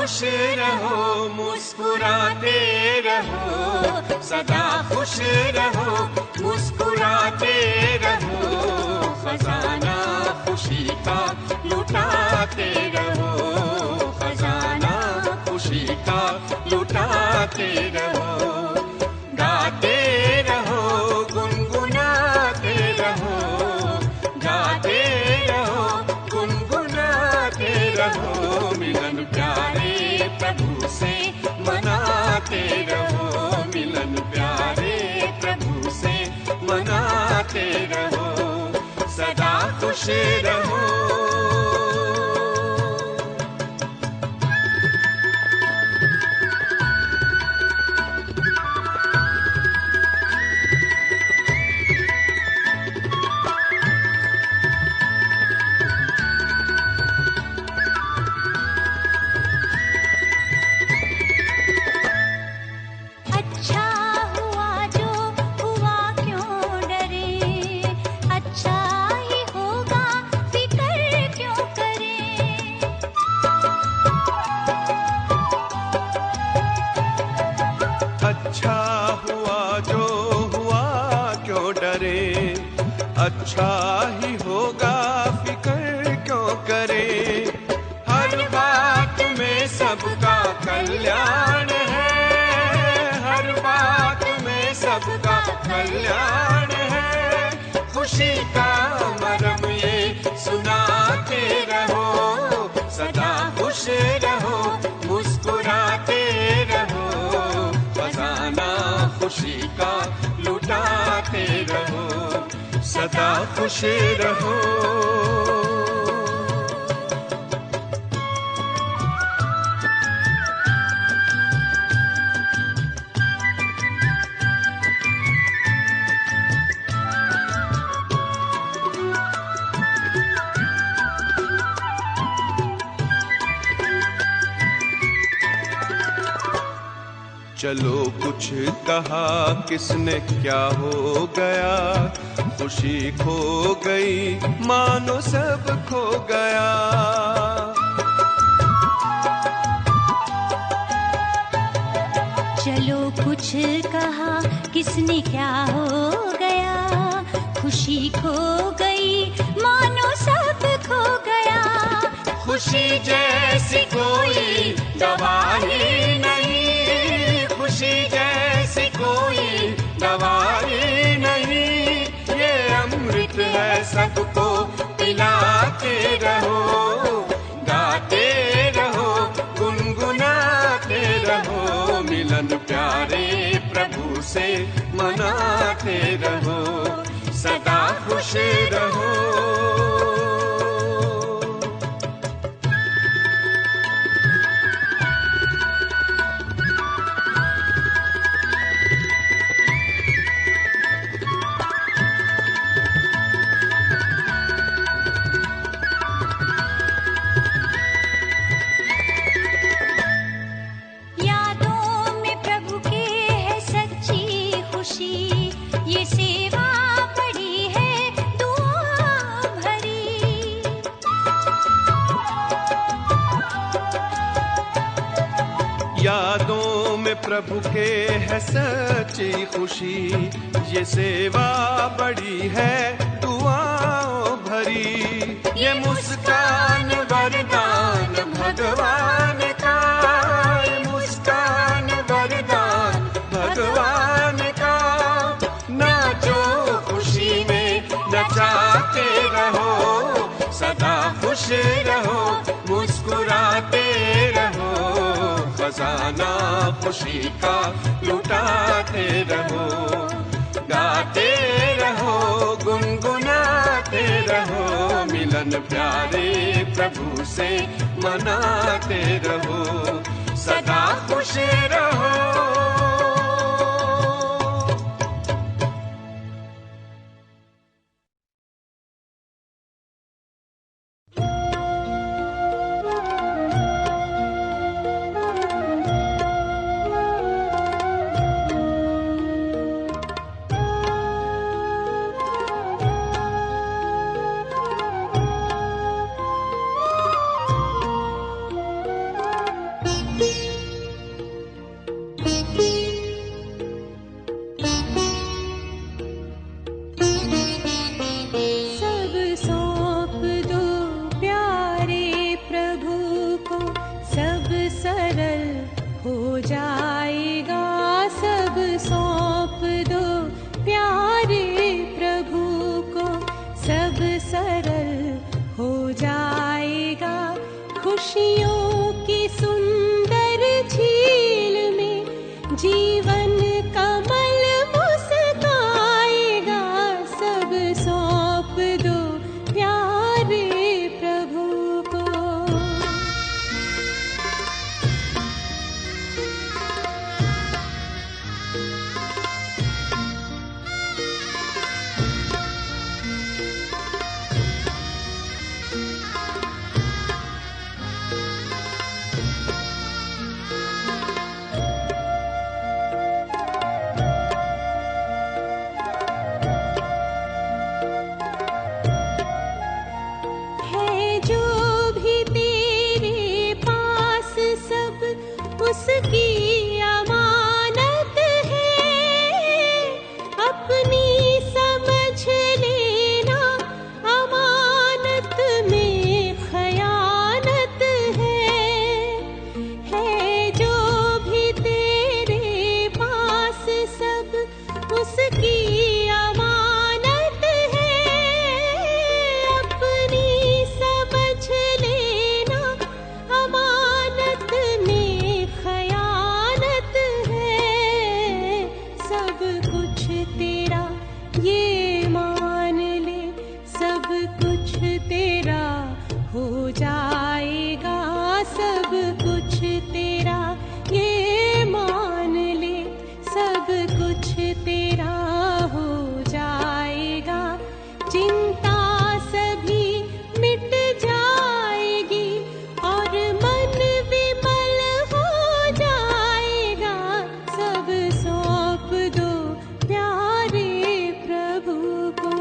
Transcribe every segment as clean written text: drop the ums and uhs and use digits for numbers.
खुश रहो, मुस्कुराते रहो, सदा खुश रहो, मुस्कुराते रहो, खजाना खुशी का लुटाते रहो, खजाना खुशी का लुटाते रहो। गाते रहो, गुनगुनाते रहो, गाते रहो, गुनगुनाते रहो, मिलन प्यारे प्रभु से मनाते रहो, मिलन प्यारे प्रभु से मनाते रहो, सदा खुश रहो। अच्छा ही होगा फिक्र क्यों करे, हर बात में सबका कल्याण है, हर बात में सबका कल्याण है, खुशी का मरम ये सुनाते रहो, सदा खुश रहो, मुस्कुराते रहो, खजाना खुशी का लुटाते रहो, सदा खुश रहो। चलो कुछ कहा किसने क्या हो गया, खुशी खो गई मानो सब खो गया। चलो कुछ कहा किसने क्या हो गया, खुशी खो गई मानो सब खो गया। खुशी जैसी कोई दवा ही नहीं, खुशी जैसी कोई दवा ही नहीं, ये अमृत है सबको पिलाते रहो, गाते रहो, गुनगुनाते रहो, मिलन प्यारे प्रभु से मनाते रहो, सदा खुश रहो। यादों में प्रभु के है सच्ची खुशी, ये सेवा बड़ी है दुआओं भरी, ये मुस्कान वरदान भगवान का, ये मुस्कान वरदान भगवान का, नाचो खुशी में नचाते रहो, सदा खुश रहो, मुस्कुराते रहो, खजाना खुशी का लुटाते रहो, गाते रहो, गुनगुनाते रहो, मिलन प्यारे प्रभु से मनाते रहो, सदा खुश रहो। खुशियों की सुंदर झील में जीवन कमल मुस्काएगा। सब सौंप दो प्यारे प्रभु को। है जो भी तेरे पास सब उसकी अमानत है। अपनी समझ लेना अमानत में खयानत है जो भी तेरे पास सब उसकी अमानत है। अपनी समझ लेना अमानत में खयानत है। सब कुछ तेरा ये मान ले, सब कुछ तेरा हो जाएगा। सब कुछ तेरा ये मान ले, सब कुछ तेरा हो जाएगा। चिंता सभी मिट जाएगी और मन विमल हो जाएगा। सब सौंप दो प्यारे प्रभु को।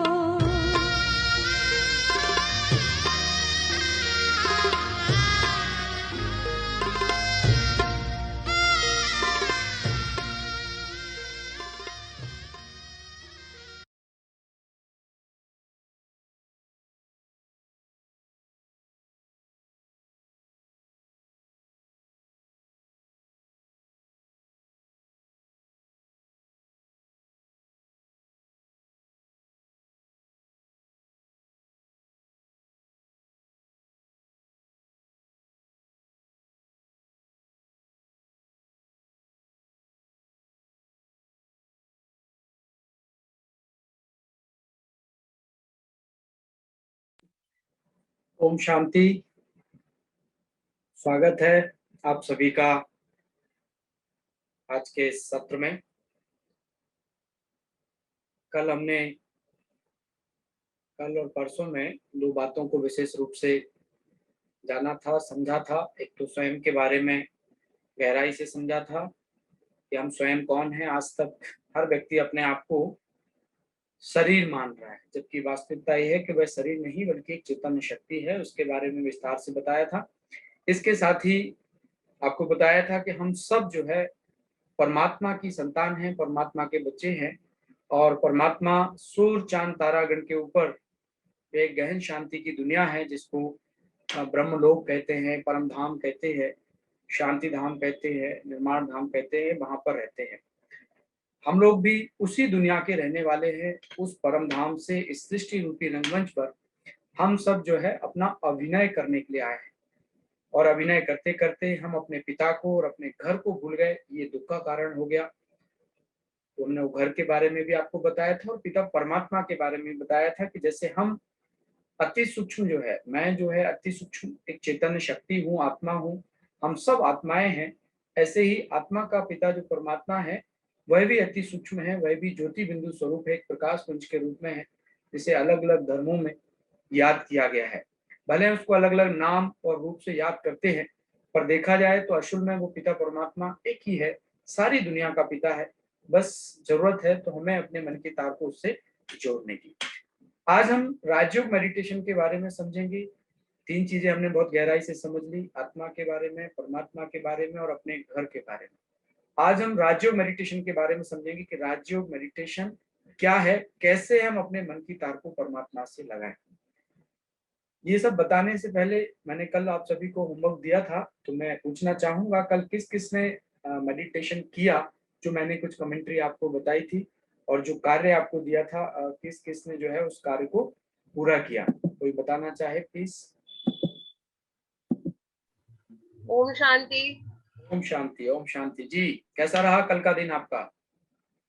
ओम शांति। स्वागत है आप सभी का आज के इस सत्र में। कल और परसों में दो बातों को विशेष रूप से जाना था, समझा था। एक तो स्वयं के बारे में गहराई से समझा था कि हम स्वयं कौन हैं। आज तक हर व्यक्ति अपने आप को शरीर मान रहा है, जबकि वास्तविकता यह है कि वह शरीर नहीं बल्कि एक चैतन्य शक्ति है। उसके बारे में विस्तार से बताया था। इसके साथ ही आपको बताया था कि हम सब जो है परमात्मा की संतान हैं, परमात्मा के बच्चे हैं। और परमात्मा सूर्य चांद तारागण के ऊपर एक गहन शांति की दुनिया है, जिसको ब्रह्मलोक कहते हैं, परम धाम कहते हैं, शांति धाम कहते हैं, निर्माण धाम कहते हैं। वहां पर रहते हैं हम लोग भी उसी दुनिया के रहने वाले हैं। उस परम धाम से इस सृष्टि रूपी रंगमंच पर हम सब जो है अपना अभिनय करने के लिए आए हैं। और अभिनय करते करते हम अपने पिता को और अपने घर को भूल गए। ये दुख का कारण हो गया। तो हमने वो घर के बारे में भी आपको बताया था और पिता परमात्मा के बारे में बताया था कि जैसे हम अति सूक्ष्म जो है, मैं जो है अति सूक्ष्म एक चैतन्य शक्ति हूँ, आत्मा हूँ। हम सब आत्माएं हैं। ऐसे ही आत्मा का पिता जो परमात्मा है वह भी अति सूक्ष्म है, वह भी ज्योति बिंदु स्वरूप है, एक प्रकाश पुंज के रूप में है, जिसे अलग अलग धर्मों में याद किया गया है। भले उसको अलग अलग नाम और रूप से याद करते हैं, पर देखा जाए तो असल में वो पिता परमात्मा एक ही है, सारी दुनिया का पिता है। बस जरूरत है तो हमें अपने मन की तार को उससे जोड़ने की। आज हम राजयोग मेडिटेशन के बारे में समझेंगे। तीन चीजें हमने बहुत गहराई से समझ ली, आत्मा के बारे में, परमात्मा के बारे में और अपने घर के बारे में। आज हम राजयोग मेडिटेशन के बारे में समझेंगे कि राजयोग मेडिटेशन क्या है, कैसे हम अपने मन की तार को परमात्मा से लगाएं। ये सब बताने से पहले मैंने कल आप सभी को होमवर्क दिया था, तो मैं पूछना चाहूंगा कल किस किस ने मेडिटेशन किया। जो मैंने कुछ कमेंट्री आपको बताई थी और जो कार्य आपको दिया था, किस किस ने जो है उस कार्य को पूरा किया। कोई बताना चाहे प्लीज। ओम शांति। ओम शांति, ओम शांति जी। कैसा रहा कल का दिन आपका?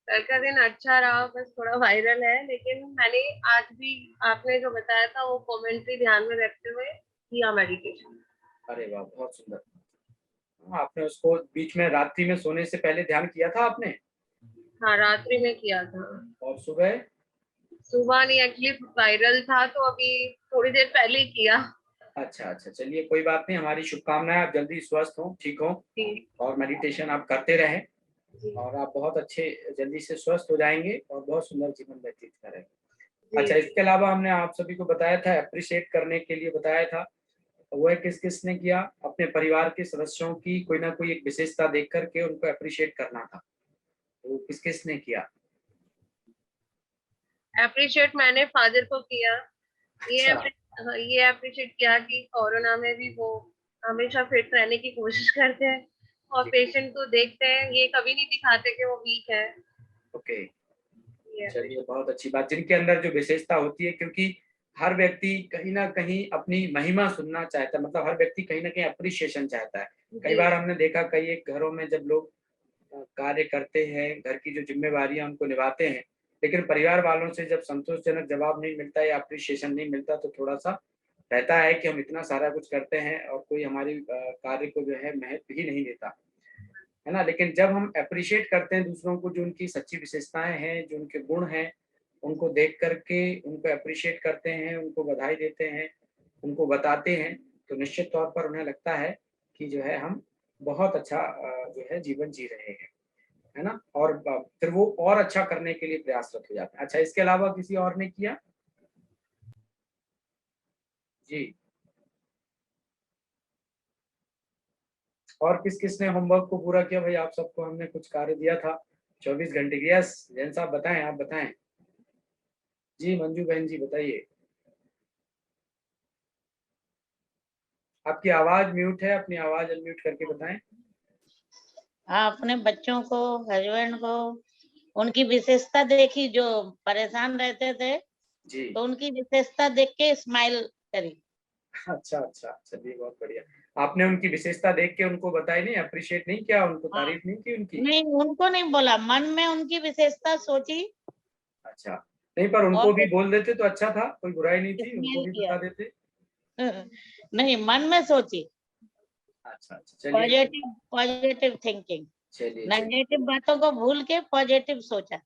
कल का दिन अच्छा रहा, बस थोड़ा वायरल है, लेकिन मैंने आज भी आपने जो बताया था वो कमेंट्री ध्यान में रखते हुए किया मेडिटेशन। अरे वाह, बहुत सुंदर। आपने उसको बीच में रात्रि में सोने से पहले ध्यान किया था आपने? हाँ, रात्रि में किया था। और सुबह? सुबह नहीं, एक्चुअली वायरल था तो अभी थोड़ी देर पहले ही किया। अच्छा अच्छा, चलिए कोई बात नहीं, हमारी शुभकामनाएं आप जल्दी स्वस्थ हो, ठीक हो, जी, और मेडिटेशन आप करते रहें जी, और आप बहुत अच्छे जल्दी से स्वस्थ हो जाएंगे और बहुत सुंदर जीवन व्यतीत करेंगे। अच्छा, जी। इसके अलावा हमने आप सभी को बताया था, अप्रिशिएट करने के लिए बताया था, वो है किस किसने किया? अपने परिवार के सदस्यों की कोई ना कोई एक विशेषता देख करके उनको अप्रिशिएट करना था, वो किस किसने किया? अप्रिशिएट मैंने फादर को किया। अच्छा, ये अप्रिशिएट किया कि कोरोना में भी वो हमेशा फिट रहने की कोशिश करते हैं और जी, पेशेंट को देखते हैं, ये कभी नहीं दिखाते कि वो वीक है। ओके, ये चलिए बहुत अच्छी बात। जिनके अंदर जो विशेषता होती है, क्योंकि हर व्यक्ति कहीं ना कहीं अपनी महिमा सुनना चाहता है, मतलब हर व्यक्ति कहीं ना कहीं अप्रिशिएशन चाहता है। कई जी, बार हमने देखा, कई एक घरों में जब लोग कार्य करते हैं, घर की जो जिम्मेवारियां उनको निभाते हैं, लेकिन परिवार वालों से जब संतोषजनक जवाब नहीं मिलता या अप्रिशिएशन नहीं मिलता, तो थोड़ा सा रहता है कि हम इतना सारा कुछ करते हैं और कोई हमारी कार्य को जो है महत्व ही नहीं देता, है ना। लेकिन जब हम अप्रिशिएट करते हैं दूसरों को, जो उनकी सच्ची विशेषताएं हैं, जो उनके गुण हैं, उनको देख करके उनको अप्रिशिएट करते हैं, उनको बधाई देते हैं, उनको बताते हैं, तो निश्चित तौर पर उन्हें लगता है कि जो है हम बहुत अच्छा जो है जीवन जी रहे हैं, है ना। और फिर वो और अच्छा करने के लिए प्रयासरत हो जाते हैं। अच्छा, इसके अलावा किसी और ने किया? जी, और किस किसने होमवर्क को पूरा किया? भाई आप सबको हमने कुछ कार्य दिया था 24 घंटे की। यस, जैन साहब बताएं, आप बताएं। जी, मंजू बहन जी बताइए। आपकी आवाज म्यूट है, अपनी आवाज अनम्यूट करके बताएं। हाँ, अपने बच्चों को, हस्बैंड को, उनकी विशेषता देखी, जो परेशान रहते थे जी, तो उनकी विशेषता देख के स्माइल करी। अच्छा अच्छा, चलिए बहुत बढ़िया। आपने उनकी विशेषता देख के उनको बताई नहीं, अप्रिशिएट नहीं किया, उनको हाँ, तारीफ नहीं की उनकी? नहीं, उनको नहीं बोला, मन में उनकी विशेषता सोची अच्छा, नहीं पर और उनको भी बोल देते तो अच्छा था, कोई बुराई नहीं थी, उनको स्माइल भी किया। बता देते। नहीं, मन में सोची, अच्छा अच्छा, चलिए पॉजिटिव पॉजिटिव थिंकिंग, चलिए चलिए नेगेटिव बातों को भूल के पॉजिटिव सोचा।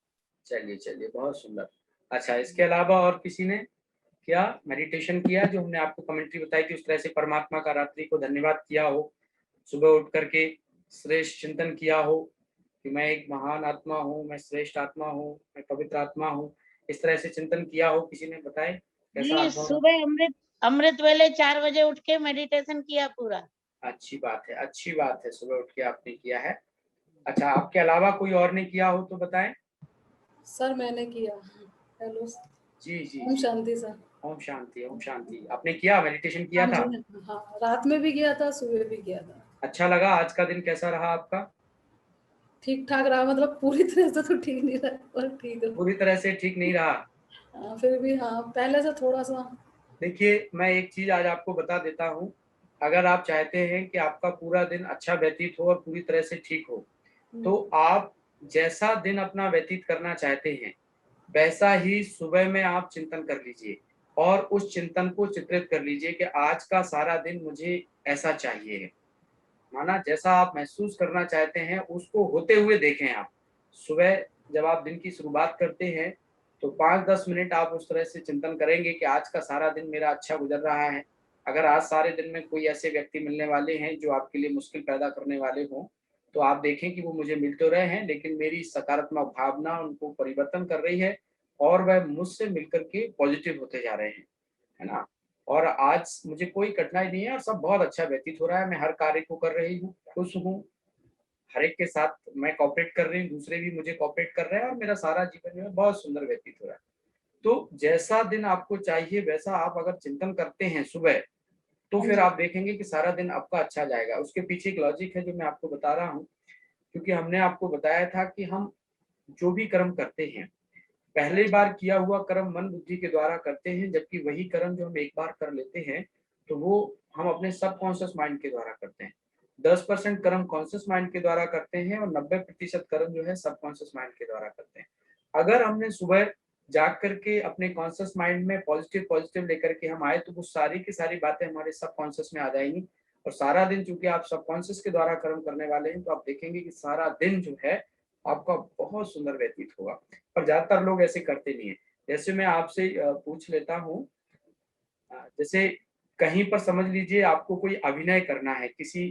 चलिए चलिए, बहुत सुंदर। अच्छा, इसके अलावा और किसी ने क्या मेडिटेशन किया? जो हमने आपको कमेंट्री बताई थी, उस तरह से परमात्मा का रात्रि को धन्यवाद किया हो, सुबह उठ करके श्रेष्ठ चिंतन किया हो कि मैं एक महान आत्मा हूँ, मैं श्रेष्ठ आत्मा हूँ, मैं पवित्र आत्मा हूँ, इस तरह से चिंतन किया हो? किसी ने बताए कैसा जी, अनुभव? सुबह अमृत वेले 4 बजे उठ के मेडिटेशन किया पूरा। अच्छी बात है, अच्छी बात है, सुबह उठ के आपने किया है। अच्छा, आपके अलावा कोई और ने किया हो तो बताएं। सर मैंने किया। हेलो। जी जी ओम जी, शांति सर। ओम शांति, ओम शांति। आपने किया, मेडिटेशन किया हाँ था? जी, हाँ, रात में भी किया था, सुबह भी किया था। अच्छा लगा? आज का दिन कैसा रहा आपका? ठीक ठाक रहा, मतलब पूरी तरह से तो ठीक नहीं रहा, पर ठीक है। पूरी तरह से ठीक नहीं रहा? हाँ, फिर भी हाँ, पहले से थोड़ा सा। देखिए, मैं एक चीज आज आपको बता देता हूँ। अगर आप चाहते हैं कि आपका पूरा दिन अच्छा व्यतीत हो और पूरी तरह से ठीक हो, तो आप जैसा दिन अपना व्यतीत करना चाहते हैं, वैसा ही सुबह में आप चिंतन कर लीजिए और उस चिंतन को चित्रित कर लीजिए कि आज का सारा दिन मुझे ऐसा चाहिए है। माना जैसा आप महसूस करना चाहते हैं, उसको होते हुए देखें आप। सुबह जब आप दिन की शुरुआत करते हैं, तो 5-10 मिनट आप उस तरह से चिंतन करेंगे कि आज का सारा दिन मेरा अच्छा गुजर रहा है। अगर आज सारे दिन में कोई ऐसे व्यक्ति मिलने वाले हैं जो आपके लिए मुश्किल पैदा करने वाले हों, तो आप देखें कि वो मुझे मिल तो रहे हैं, लेकिन मेरी सकारात्मक भावना उनको परिवर्तन कर रही है और वह मुझसे मिलकर के पॉजिटिव होते जा रहे हैं, है ना। और आज मुझे कोई कठिनाई नहीं है और सब बहुत अच्छा व्यतीत हो रहा है। मैं हर कार्य को कर रही हूँ, खुश हूँ, हर एक के साथ मैं कोऑपरेट कर रही हूँ, दूसरे भी मुझे कोऑपरेट कर रहे हैं और मेरा सारा जीवन जो है बहुत सुंदर व्यतीत हो रहा है। तो जैसा दिन आपको चाहिए वैसा आप अगर चिंतन करते हैं सुबह, तो फिर आप देखेंगे कि सारा दिन आपका अच्छा जाएगा। उसके पीछे एक लॉजिक है जो मैं आपको बता रहा हूँ, क्योंकि हमने आपको बताया था कि हम जो भी कर्म करते हैं, पहली बार किया हुआ कर्म मन बुद्धि के द्वारा करते हैं, जबकि वही कर्म जो हम एक बार कर लेते हैं, तो वो हम अपने सबकॉन्शियस माइंड के द्वारा करते हैं। 10% कर्म कॉन्शियस माइंड के द्वारा करते हैं और 90% कर्म जो है सबकॉन्शियस माइंड के द्वारा करते हैं। अगर हमने सुबह जाग करके अपने कॉन्शियस माइंड में पॉजिटिव लेकर के हम आए तो वो सारी की सारी बातें हमारे सबकॉन्शियस में आ जाएंगी और सारा दिन चूंकि आप सबकॉन्शियस के द्वारा कर्म करने वाले हैं तो आप देखेंगे कि सारा दिन जो है आपका बहुत सुंदर व्यतीत होगा। पर ज्यादातर लोग ऐसे करते नहीं है। जैसे मैं आपसे पूछ लेता हूँ, जैसे कहीं पर समझ लीजिए आपको कोई अभिनय करना है, किसी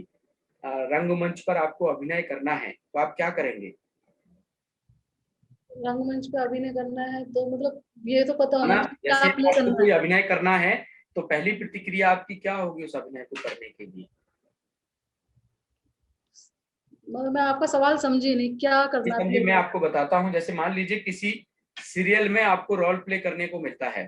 रंगमंच पर आपको अभिनय करना है तो आप क्या करेंगे? रंगमंच पे अभिनय करना है तो मतलब ये तो पता होना ना, चाहिए क्या जैसे प्ले आपको करना कोई है। अभिनय करना है तो पहली प्रतिक्रिया आपकी क्या होगी उस अभिनय को करने के लिए? मगर मैं आपका सवाल समझी नहीं, क्या करना है समझिए, प्ले मैं में? आपको बताता हूँ। जैसे मान लीजिए किसी सीरियल में आपको रोल प्ले करने को मिलता है,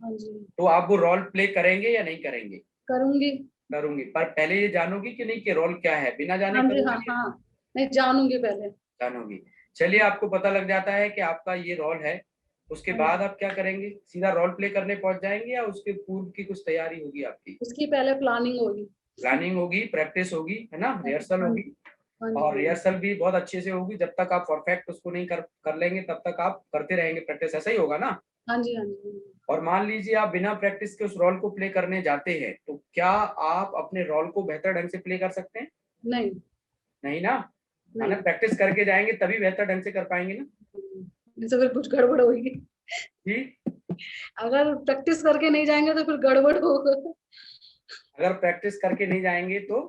हाँ जी, तो आप वो रोल प्ले करेंगे या नहीं करेंगे? करूंगी। करूंगी। पर पहले ये जानोगी कि नहीं कि रोल क्या है, बिना जाने हाँ जी, हाँ करोगे? हाँ, नहीं जानूंगी पहले। जानोगी। चलिए, आपको पता लग जाता है कि आपका ये रोल है, उसके हाँ बाद जी। आप क्या करेंगे? सीधा रोल प्ले करने पहुंच जाएंगे या उसके पूर्व की कुछ तैयारी होगी आपकी? उसकी पहले प्लानिंग होगी। प्लानिंग होगी, प्रैक्टिस होगी, है ना, रिहर्सल हाँ होगी। जी, हाँ जी, और रिहर्सल भी बहुत अच्छे से होगी। जब तक आप परफेक्ट उसको नहीं कर लेंगे तब तक आप करते रहेंगे प्रैक्टिस, ऐसा ही होगा ना? हाँ जी, हाँ जी। और मान लीजिए आप बिना प्रैक्टिस के उस रोल को प्ले करने जाते हैं तो क्या आप अपने रोल को बेहतर ढंग से प्ले कर सकते हैं? नहीं, नहीं ना। नहीं, प्रैक्टिस करके जाएंगे तभी बेहतर ढंग से कर पाएंगे ना नहीं तो फिर कुछ गड़बड़ होगी। जी। अगर प्रैक्टिस करके नहीं जाएंगे तो फिर गड़बड़ होगा, अगर प्रैक्टिस करके नहीं जाएंगे तो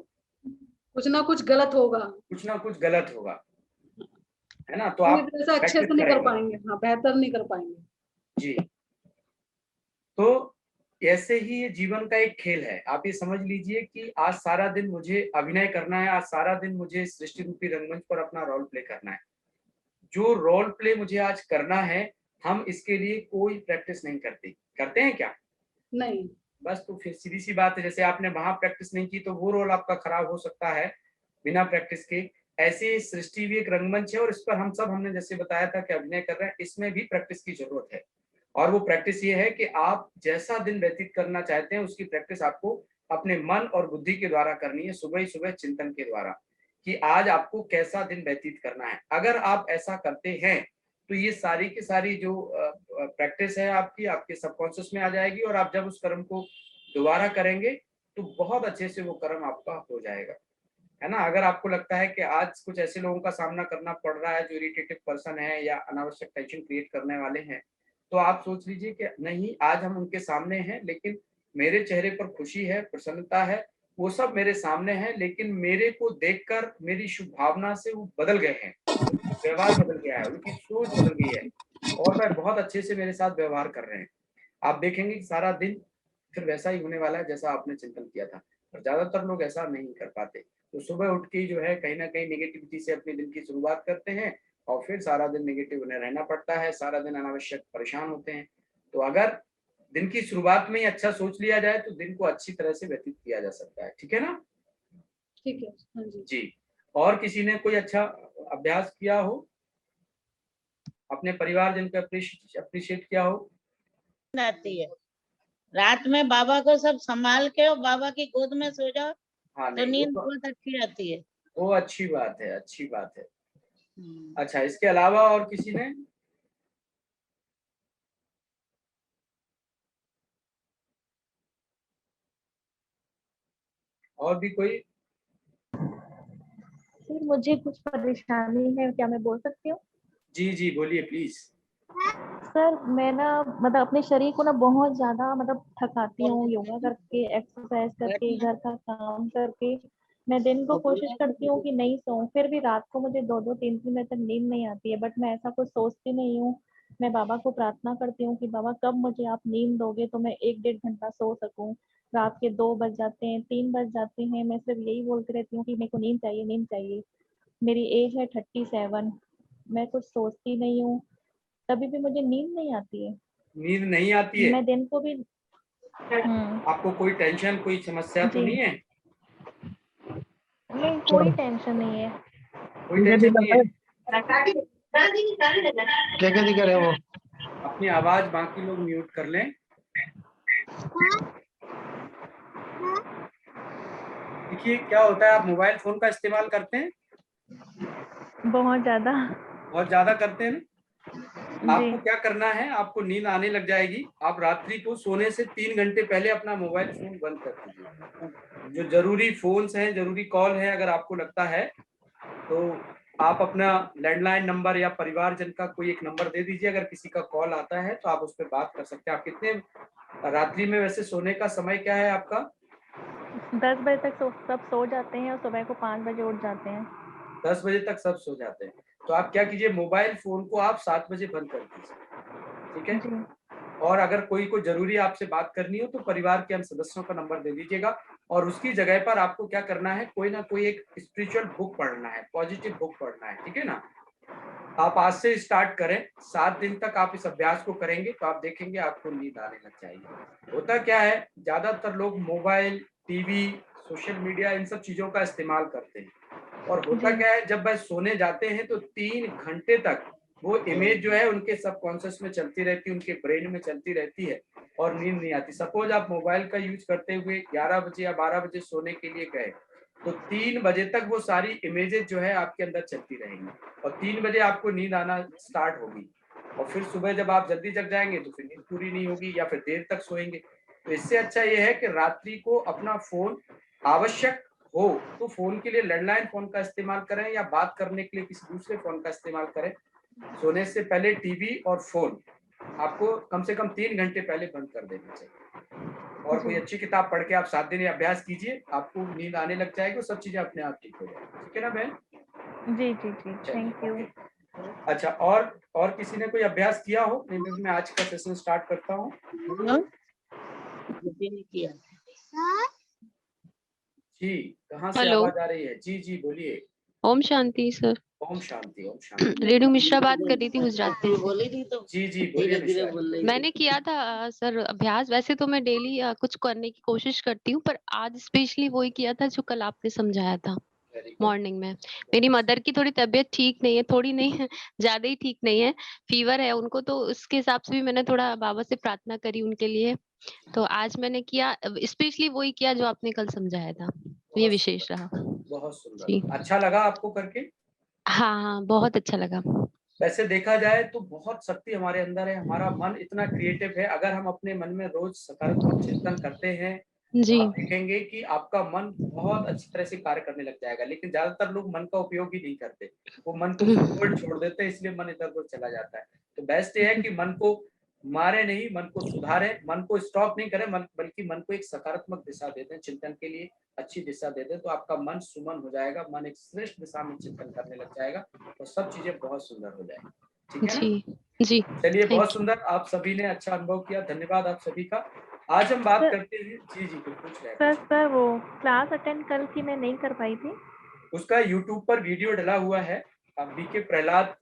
कुछ ना कुछ गलत होगा, कुछ ना कुछ गलत होगा, है ना? तो पूरी आप तरह से अच्छे प्रैक्टिस से नहीं कर करेंगे पाएंगे। हाँ, बेहतर नहीं कर पाएंगे। जी। तो ऐसे ही ये जीवन का एक खेल है। आप ये समझ लीजिए कि आज सारा दिन मुझे अभिनय करना है, आज सारा दिन मुझे सृष्टि रूपी रंगमंच पर अपना रोल प्ले करना है। जो रोल प्ले मुझे आज करना है, हम इसके लिए कोई प्रैक्टिस नहीं करते। करते हैं क्या? नहीं, बस, तो फिर सीधी सी बात है, जैसे आपने वहां प्रैक्टिस नहीं की तो वो रोल आपका खराब हो सकता है बिना प्रैक्टिस के। ऐसे सृष्टि भी एक रंगमंच है और इस पर हम सब, हमने जैसे बताया था कि अभिनय कर रहे हैं, इसमें भी प्रैक्टिस की जरूरत है। और वो प्रैक्टिस ये है कि आप जैसा दिन व्यतीत करना चाहते हैं उसकी प्रैक्टिस आपको अपने मन और बुद्धि के द्वारा करनी है, सुबह ही सुबह चिंतन के द्वारा, कि आज आपको कैसा दिन व्यतीत करना है। अगर आप ऐसा करते हैं तो ये सारी की सारी जो प्रैक्टिस है आपकी आपके सबकॉन्शियस में आ जाएगी और आप जब उस कर्म को दोबारा करेंगे तो बहुत अच्छे से वो कर्म आपका हो जाएगा, है ना? अगर आपको लगता है कि आज कुछ ऐसे लोगों का सामना करना पड़ रहा है जो इरिटेटिव पर्सन है या अनावश्यक टेंशन क्रिएट करने वाले हैं, तो आप सोच लीजिए कि नहीं, आज हम उनके सामने हैं लेकिन मेरे चेहरे पर खुशी है, प्रसन्नता है, वो सब मेरे सामने है, लेकिन मेरे को देखकर मेरी शुभ भावना से वो बदल गए हैं, व्यवहार बदल गया है, उनकी सोच बदल गई है और वह बहुत अच्छे से मेरे साथ व्यवहार कर रहे हैं। आप देखेंगे कि सारा दिन फिर वैसा ही होने वाला है जैसा आपने चिंतन किया था। और ज्यादातर लोग ऐसा नहीं कर पाते, तो सुबह उठ के जो है कहीं ना कहीं नेगेटिविटी से अपने दिन की शुरुआत करते हैं और फिर सारा दिन नेगेटिव उन्हें रहना पड़ता है, सारा दिन अनावश्यक परेशान होते हैं। तो अगर दिन की शुरुआत में ही अच्छा सोच लिया जाए तो दिन को अच्छी तरह से व्यतीत किया जा सकता है। ठीक है ना? ठीक है। हाँ जी। जी। और किसी ने कोई अच्छा अभ्यास किया हो, अपने परिवार जन को अप्रिशिएट किया हो? आती है रात में बाबा को सब संभाल के और बाबा की गोद में सो जाओ हाँ, तो नहीं, नींद बहुत अच्छी आती है। वो अच्छी बात है, अच्छी बात है। अच्छा, इसके अलावा और किसी ने? और भी कोई? सर मुझे कुछ परेशानी है, क्या मैं बोल सकती हूँ? जी जी, बोलिए प्लीज। सर मैं ना मतलब अपने शरीर को ना बहुत ज्यादा मतलब थकाती हूँ, योगा करके, एक्सरसाइज करके, घर का काम करके। मैं दिन को कोशिश करती हूँ कि नहीं सोऊं, फिर भी रात को मुझे 2-2, 3-3 बजे तक नींद नहीं आती है। बट मैं ऐसा कुछ सोचती नहीं हूँ। मैं बाबा को प्रार्थना करती हूँ कि बाबा कब मुझे आप नींद दोगे तो मैं 1-1.5 घंटा सो सकूं। रात के 2 बज जाते हैं, 3 बज जाते हैं, मैं सिर्फ यही बोलती रहती हूँ कि मेरे को नींद चाहिए, नींद चाहिए। मेरी एज है 37, मैं कुछ सोचती नहीं हूँ, तभी भी मुझे नींद नहीं आती है। नींद नहीं आती है? मैं दिन को भी आपको कोई टेंशन, कोई समस्या तो जी नहीं है? नहीं, कोई टेंशन नहीं है। कोई टेंशन नहीं है? क्या क्या दिखा रहे हैं वो? अपनी आवाज बाकी लोग म्यूट कर लें। देखिए क्या होता है, आप मोबाइल फोन का इस्तेमाल करते हैं? बहुत ज्यादा। बहुत ज्यादा करते हैं ना? जी। आपको क्या करना है, आपको नींद आने लग जाएगी, आप रात्रि को सोने से 3 घंटे पहले अपना मोबाइल फोन बंद कर दीजिए। जो जरूरी फोन्स हैं, जरूरी कॉल है, अगर आपको लगता है तो आप अपना लैंडलाइन नंबर या परिवारजन का कोई एक नंबर दे दीजिए। अगर किसी का कॉल आता है तो आप उस पर बात कर सकते हैं। आप कितने रात्रि में वैसे सोने का समय क्या है आपका? 10 बजे तक सब सो जाते हैं और सुबह को 5 बजे उठ जाते हैं। 10 बजे तक सब सो जाते हैं। तो आप क्या कीजिए, मोबाइल फोन को आप 7 बजे बंद कर दीजिए, ठीक है? जी। और अगर कोई को जरूरी आपसे बात करनी हो तो परिवार के अन्य सदस्यों का नंबर दे दीजिएगा। और उसकी जगह पर आपको क्या करना है, कोई ना कोई एक स्पिरिचुअल बुक पढ़ना है, पॉजिटिव बुक पढ़ना है, ठीक है ना? आप आज से स्टार्ट करें, 7 दिन तक आप इस अभ्यास को करेंगे तो आप देखेंगे आपको नींद आने लग जाएगी। होता क्या है, ज्यादातर लोग मोबाइल, टीवी, सोशल मीडिया इन सब चीजों का इस्तेमाल करते हैं। और होता जी। क्या है, जब वह सोने जाते हैं तो 3 घंटे तक वो इमेज जो है उनके सबकॉन्शियस में चलती रहती है, उनके ब्रेन में चलती रहती है और नींद नहीं आती। सपोज आप मोबाइल का यूज करते हुए 11 बजे या 12 बजे सोने के लिए गए तो 3 बजे तक वो सारी इमेजेस जो है आपके अंदर चलती रहेंगी और 3 बजे आपको नींद आना स्टार्ट होगी। और फिर सुबह जब आप जल्दी जग जाएंगे तो फिर नींद पूरी नहीं होगी या फिर देर तक सोएंगे। तो इससे अच्छा ये है कि रात्रि को अपना फोन आवश्यक हो तो फोन के लिए लैंडलाइन फोन का इस्तेमाल करें या बात करने के लिए किसी दूसरे फोन का इस्तेमाल करें। सोने से पहले टीवी और फोन आपको कम से कम 3 घंटे पहले बंद कर देना चाहिए। और कोई अच्छी किताब पढ़ के आप 7 दिन अभ्यास कीजिए, आपको नींद आने लग जाएगी, सब चीजें अपने आप ठीक हो जाएगी। ठीक है ना बहन? जी जी जी, थैंक यू। अच्छा, और किसी ने कोई अभ्यास किया हो? नहीं तो मैं आज का सेशन स्टार्ट करता हूँ। जी, कहाँ से हेलो। आवाज आ रही है? जी जी बोलिए। ओम शांति सर। ओम शांति, ओम शांति। रेणु मिश्रा बात कर रही थी गुजरात से। जी जी बोलिए मिश्रा जी। मैंने किया था सर अभ्यास। वैसे तो मैं डेली कुछ करने की कोशिश करती हूँ, पर आज स्पेशली वही किया था जो कल आपने समझाया था मॉर्निंग में। मेरी मदर की थोड़ी तबीयत ठीक नहीं है, थोड़ी नहीं है, ज्यादा ही ठीक नहीं है, फीवर है उनको, तो उसके हिसाब से भी मैंने थोड़ा बाबा से प्रार्थना करी उनके लिए। तो आज मैंने किया, स्पेशली वही किया जो आपने कल समझाया था, ये विशेष रहा। बहुत जी। सुंदर। अच्छा लगा आपको करके? हाँ हाँ, बहुत अच्छा लगा। वैसे देखा जाए तो बहुत शक्ति हमारे अंदर है, हमारा मन इतना क्रिएटिव है। अगर हम अपने मन में रोज सकारात्मक चिंतन करते हैं जी। तो आप देखेंगे कि आपका मन बहुत अच्छी तरह से कार्य करने लग जाएगा। लेकिन ज्यादातर लोग मन का उपयोग ही नहीं करते, वो मन को फॉरवर्ड छोड़ देते हैं, इसलिए मन इधर उधर चला जाता है। तो बेस्ट ये है कि मन को मारे नहीं, मन को सुधारे, मन को स्टॉप नहीं करें, बल्कि मन को एक सकारात्मक दिशा दे दें, चिंतन के लिए अच्छी दिशा दे दें, तो आपका मन सुमन हो जाएगा, मन एक श्रेष्ठ दिशा में चिंतन करने लग जाएगा और सब चीजें बहुत सुंदर हो जाएंगी। ठीक है ना? जी। चलिए, बहुत सुंदर, आप सभी ने अच्छा अनुभव किया, धन्यवाद आप सभी का। आज हम बात करते हैं। जी जी बिल्कुल। सर वो क्लास अटेंड कल की मैं नहीं कर पाई थी। उसका यूट्यूब पर वीडियो डला हुआ है। आप बीके प्रहलाद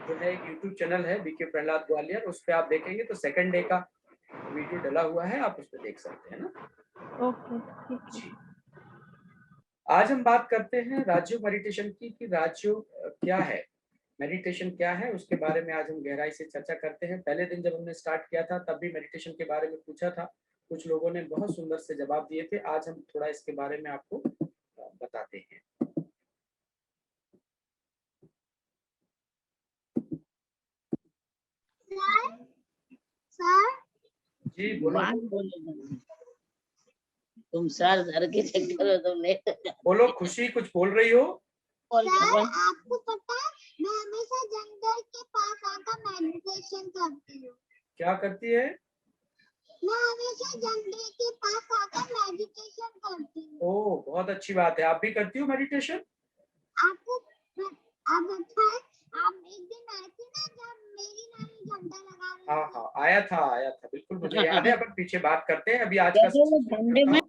जो है, एक यूट्यूब चैनल है बीके प्रहलाद ग्वालियर, उस पर आप देखेंगे तो सेकंड डे का वीडियो डला हुआ है, आप उस पर देख सकते हैं ना। ओके, ठीक है। आज हम बात करते हैं राजयोग मेडिटेशन की, कि राजयोग क्या है, मेडिटेशन क्या है, उसके बारे में आज हम गहराई से चर्चा करते हैं। पहले दिन जब हमने स्टार्ट किया था तब भी मेडिटेशन के बारे में पूछा था, कुछ लोगों ने बहुत सुंदर से जवाब दिए थे। आज हम थोड़ा इसके बारे में आपको बताते हैं। सर जी बोलो। तुम सर के चक्कर में तुम ले बोलो, खुशी कुछ बोल रही हो? सर आपको पता है मैं हमेशा जंगल के पास आकर मेडिटेशन करती हूँ। क्या करती है? मैं हमेशा जंगल के पास आकर मेडिटेशन करती हूँ। ओह, बहुत अच्छी बात है। आप भी करती हो मेडिटेशन? आपको आप अच्छा है, आप एक दिन आए थे ना जब मेरी नानी झंडा लगा रही थी। हाँ, आया था, बिल्कुल मुझे याद है। अपन पीछे बात करते हैं, अभी आज का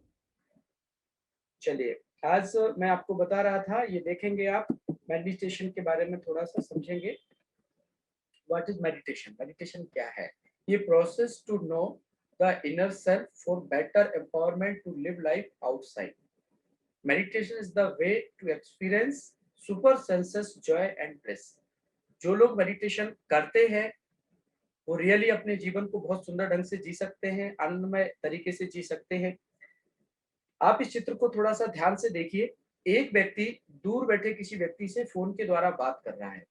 चलिए। आज मैं आपको बता रहा था, ये देखेंगे आप, मेडिटेशन के बारे में थोड़ा सा समझेंगे। What is meditation? मेडिटेशन क्या है? ये process to know the inner self for better empowerment to live life outside. Meditation is the way to experience super senses joy and bliss. जो लोग मेडिटेशन करते हैं वो रियली अपने जीवन को बहुत सुंदर ढंग से जी सकते हैं, आनंदमय तरीके से जी सकते हैं। आप इस चित्र को थोड़ा सा ध्यान से देखिए। एक व्यक्ति दूर बैठे किसी व्यक्ति से फोन के द्वारा बात कर रहा है।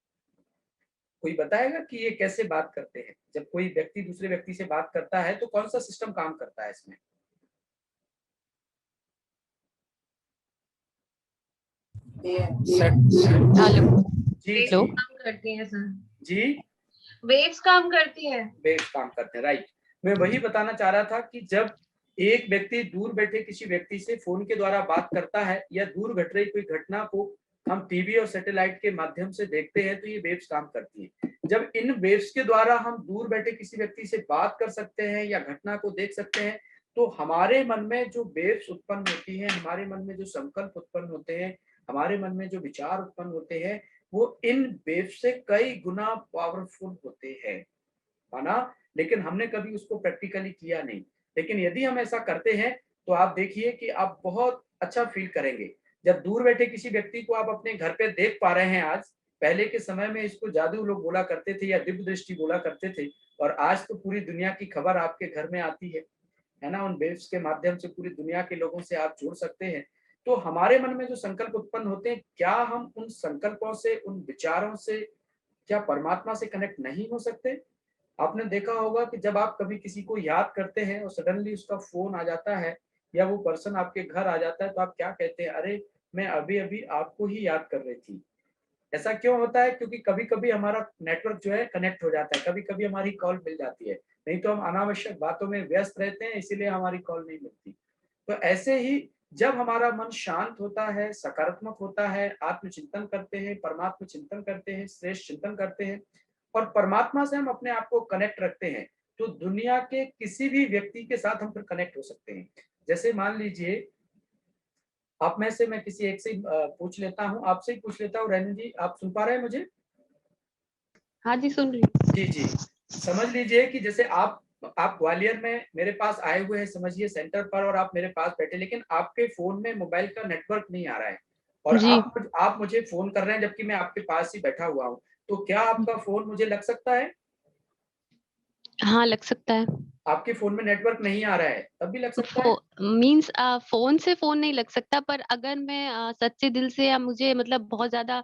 कोई बताएगा कि ये कैसे बात करते हैं? जब कोई व्यक्ति दूसरे व्यक्ति से बात करता है तो कौन सा सिस्टम काम करता है इसमें? हेलो जी वेव्स काम करती हैं सर, जी, वेव्स काम करती हैं। वेव्स काम करते हैं, राइट। मैं वही बताना चाह रहा था कि जब एक व्यक्ति दूर बैठे किसी व्यक्ति से फोन के द्वारा बात करता है या दूर घट रही कोई घटना को हम टीवी और सैटेलाइट के माध्यम से देखते हैं तो ये वेव्स काम करती हैं। जब इन वेव्स के द्वारा हम दूर बैठे किसी व्यक्ति से बात कर सकते हैं या घटना को देख सकते हैं तो हमारे मन में जो वेव्स उत्पन्न होती हैं, हमारे मन में जो संकल्प उत्पन्न होते हैं, हमारे मन में जो विचार उत्पन्न होते हैं, वो इन वेव्स से कई गुना पावरफुल होते हैं, है ना। लेकिन हमने कभी उसको प्रैक्टिकली किया नहीं। लेकिन यदि हम ऐसा करते हैं तो आप देखिए कि आप बहुत अच्छा फील करेंगे। जब दूर बैठे किसी व्यक्ति को आप अपने घर पे देख पा रहे हैं आज, पहले के समय में इसको जादू लोग बोला करते थे या दिव्य दृष्टि बोला करते थे, और आज तो पूरी दुनिया की खबर आपके घर में आती है ना। उन वेव्स के माध्यम से पूरी दुनिया के लोगों से आप जुड़ सकते हैं। तो हमारे मन में जो संकल्प उत्पन्न होते हैं, क्या हम उन संकल्पों से, उन विचारों से क्या परमात्मा से कनेक्ट नहीं हो सकते? आपने देखा होगा कि जब आप कभी किसी को याद करते हैं और सडनली उसका फोन आ जाता है या वो पर्सन आपके घर आ जाता है तो आप क्या कहते हैं? अरे मैं अभी अभी आपको ही याद कर रही थी। ऐसा क्यों होता है? क्योंकि कभी कभी हमारा नेटवर्क जो है कनेक्ट हो जाता है, कभी कभी हमारी कॉल मिल जाती है, नहीं तो हम अनावश्यक बातों में व्यस्त रहते हैं, इसीलिए हमारी कॉल नहीं मिलती। तो ऐसे ही जब हमारा मन शांत होता है, सकारात्मक होता है, आत्मचिंतन करते हैं, परमात्मा चिंतन करते हैं, श्रेष्ठ चिंतन करते हैं और परमात्मा से हम अपने आप को कनेक्ट रखते हैं, तो दुनिया के किसी भी व्यक्ति के साथ हम फिर कनेक्ट हो सकते हैं। जैसे मान लीजिए आप में से मैं किसी एक से पूछ लेता हूँ, आपसे ही पूछ लेता हूँ। रेनू जी, आप सुन पा रहे हैं मुझे? हाँ जी, सुन रही हूँ। जी जी, समझ लीजिए कि जैसे आप ग्वालियर में मेरे पास आए हुए हैं, समझिए सेंटर पर, और आप मेरे पास बैठे, लेकिन आपके फोन में मोबाइल का नेटवर्क नहीं आ रहा है और जी। आप मुझे फोन कर रहे हैं जबकि मैं आपके पास ही बैठा हुआ हूँ, तो क्या आपका फोन मुझे लग सकता है? हाँ, लग सकता है। आपके फोन में नेटवर्क नहीं आ रहा है तब भी लग सकता है? मीन्स फोन से फोन नहीं लग सकता, पर अगर मैं सच्चे दिल से, या मुझे मतलब बहुत ज्यादा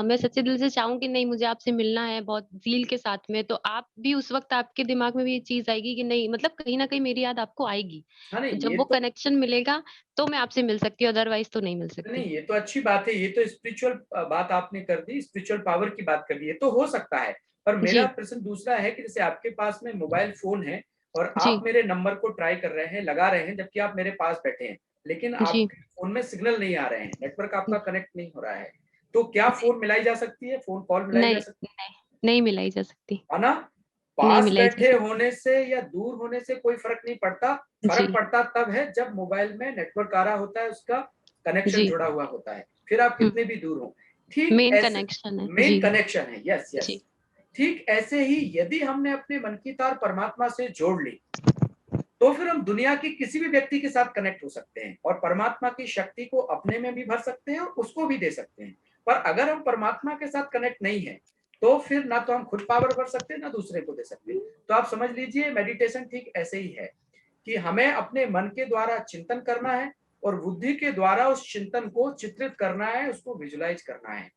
मैं सच्चे दिल से चाहूँ कि नहीं मुझे आपसे मिलना है बहुत ज़ील के साथ में, तो आप भी उस वक्त आपके दिमाग में भी ये चीज आएगी कि नहीं, मतलब कहीं ना कहीं मेरी याद आपको आएगी। हाँ नहीं, जब ये वो तो कनेक्शन मिलेगा तो मैं आपसे मिल सकती हूँ, अदरवाइज तो नहीं मिल सकती। नहीं, ये तो अच्छी बात है, ये तो स्पिरिचुअल बात आपने कर दी, स्पिरिचुअल पावर की बात कर दी, ये तो हो सकता है। पर मेरा जी प्रश्न दूसरा है कि जैसे आपके पास में मोबाइल फोन है और जी आप मेरे नंबर को ट्राई कर रहे हैं, लगा रहे हैं, जबकि आप मेरे पास बैठे हैं, लेकिन जी। आपके फोन में सिग्नल नहीं आ रहे हैं, नेटवर्क आपका कनेक्ट नहीं हो रहा है, तो क्या फोन मिलाई जा सकती है? फोन कॉल मिलाई जा नहीं सकती नहीं, नहीं मिलाई जा सकती। है ना? नहीं पास मिलाई जा बैठे सकती। होने से या दूर होने से कोई फर्क नहीं पड़ता। जी फर्क पड़ता तब है जब मोबाइल में नेटवर्क आ रहा होता है, उसका कनेक्शन जी। जुड़ा हुआ होता है, फिर आप कितने भी दूर हो। ठीक मेन ऐसे कनेक्शन है। मेन जी कनेक्शन है, यस यस। जी ठीक ऐसे ही यदि हमने अपने मन की तार परमात्मा से जोड़ ली तो फिर हम दुनिया के किसी भी व्यक्ति के साथ कनेक्ट हो सकते हैं और परमात्मा की शक्ति को अपने में भी भर सकते हैं और उसको भी दे सकते हैं। पर अगर हम परमात्मा के साथ कनेक्ट नहीं है तो फिर ना तो हम खुद पावर भर सकते हैं ना दूसरे को दे सकते हैं। तो आप समझ लीजिए मेडिटेशन ठीक ऐसे ही है कि हमें अपने मन के द्वारा चिंतन करना है और बुद्धि के द्वारा उस चिंतन को चित्रित करना है, उसको विजुलाइज करना है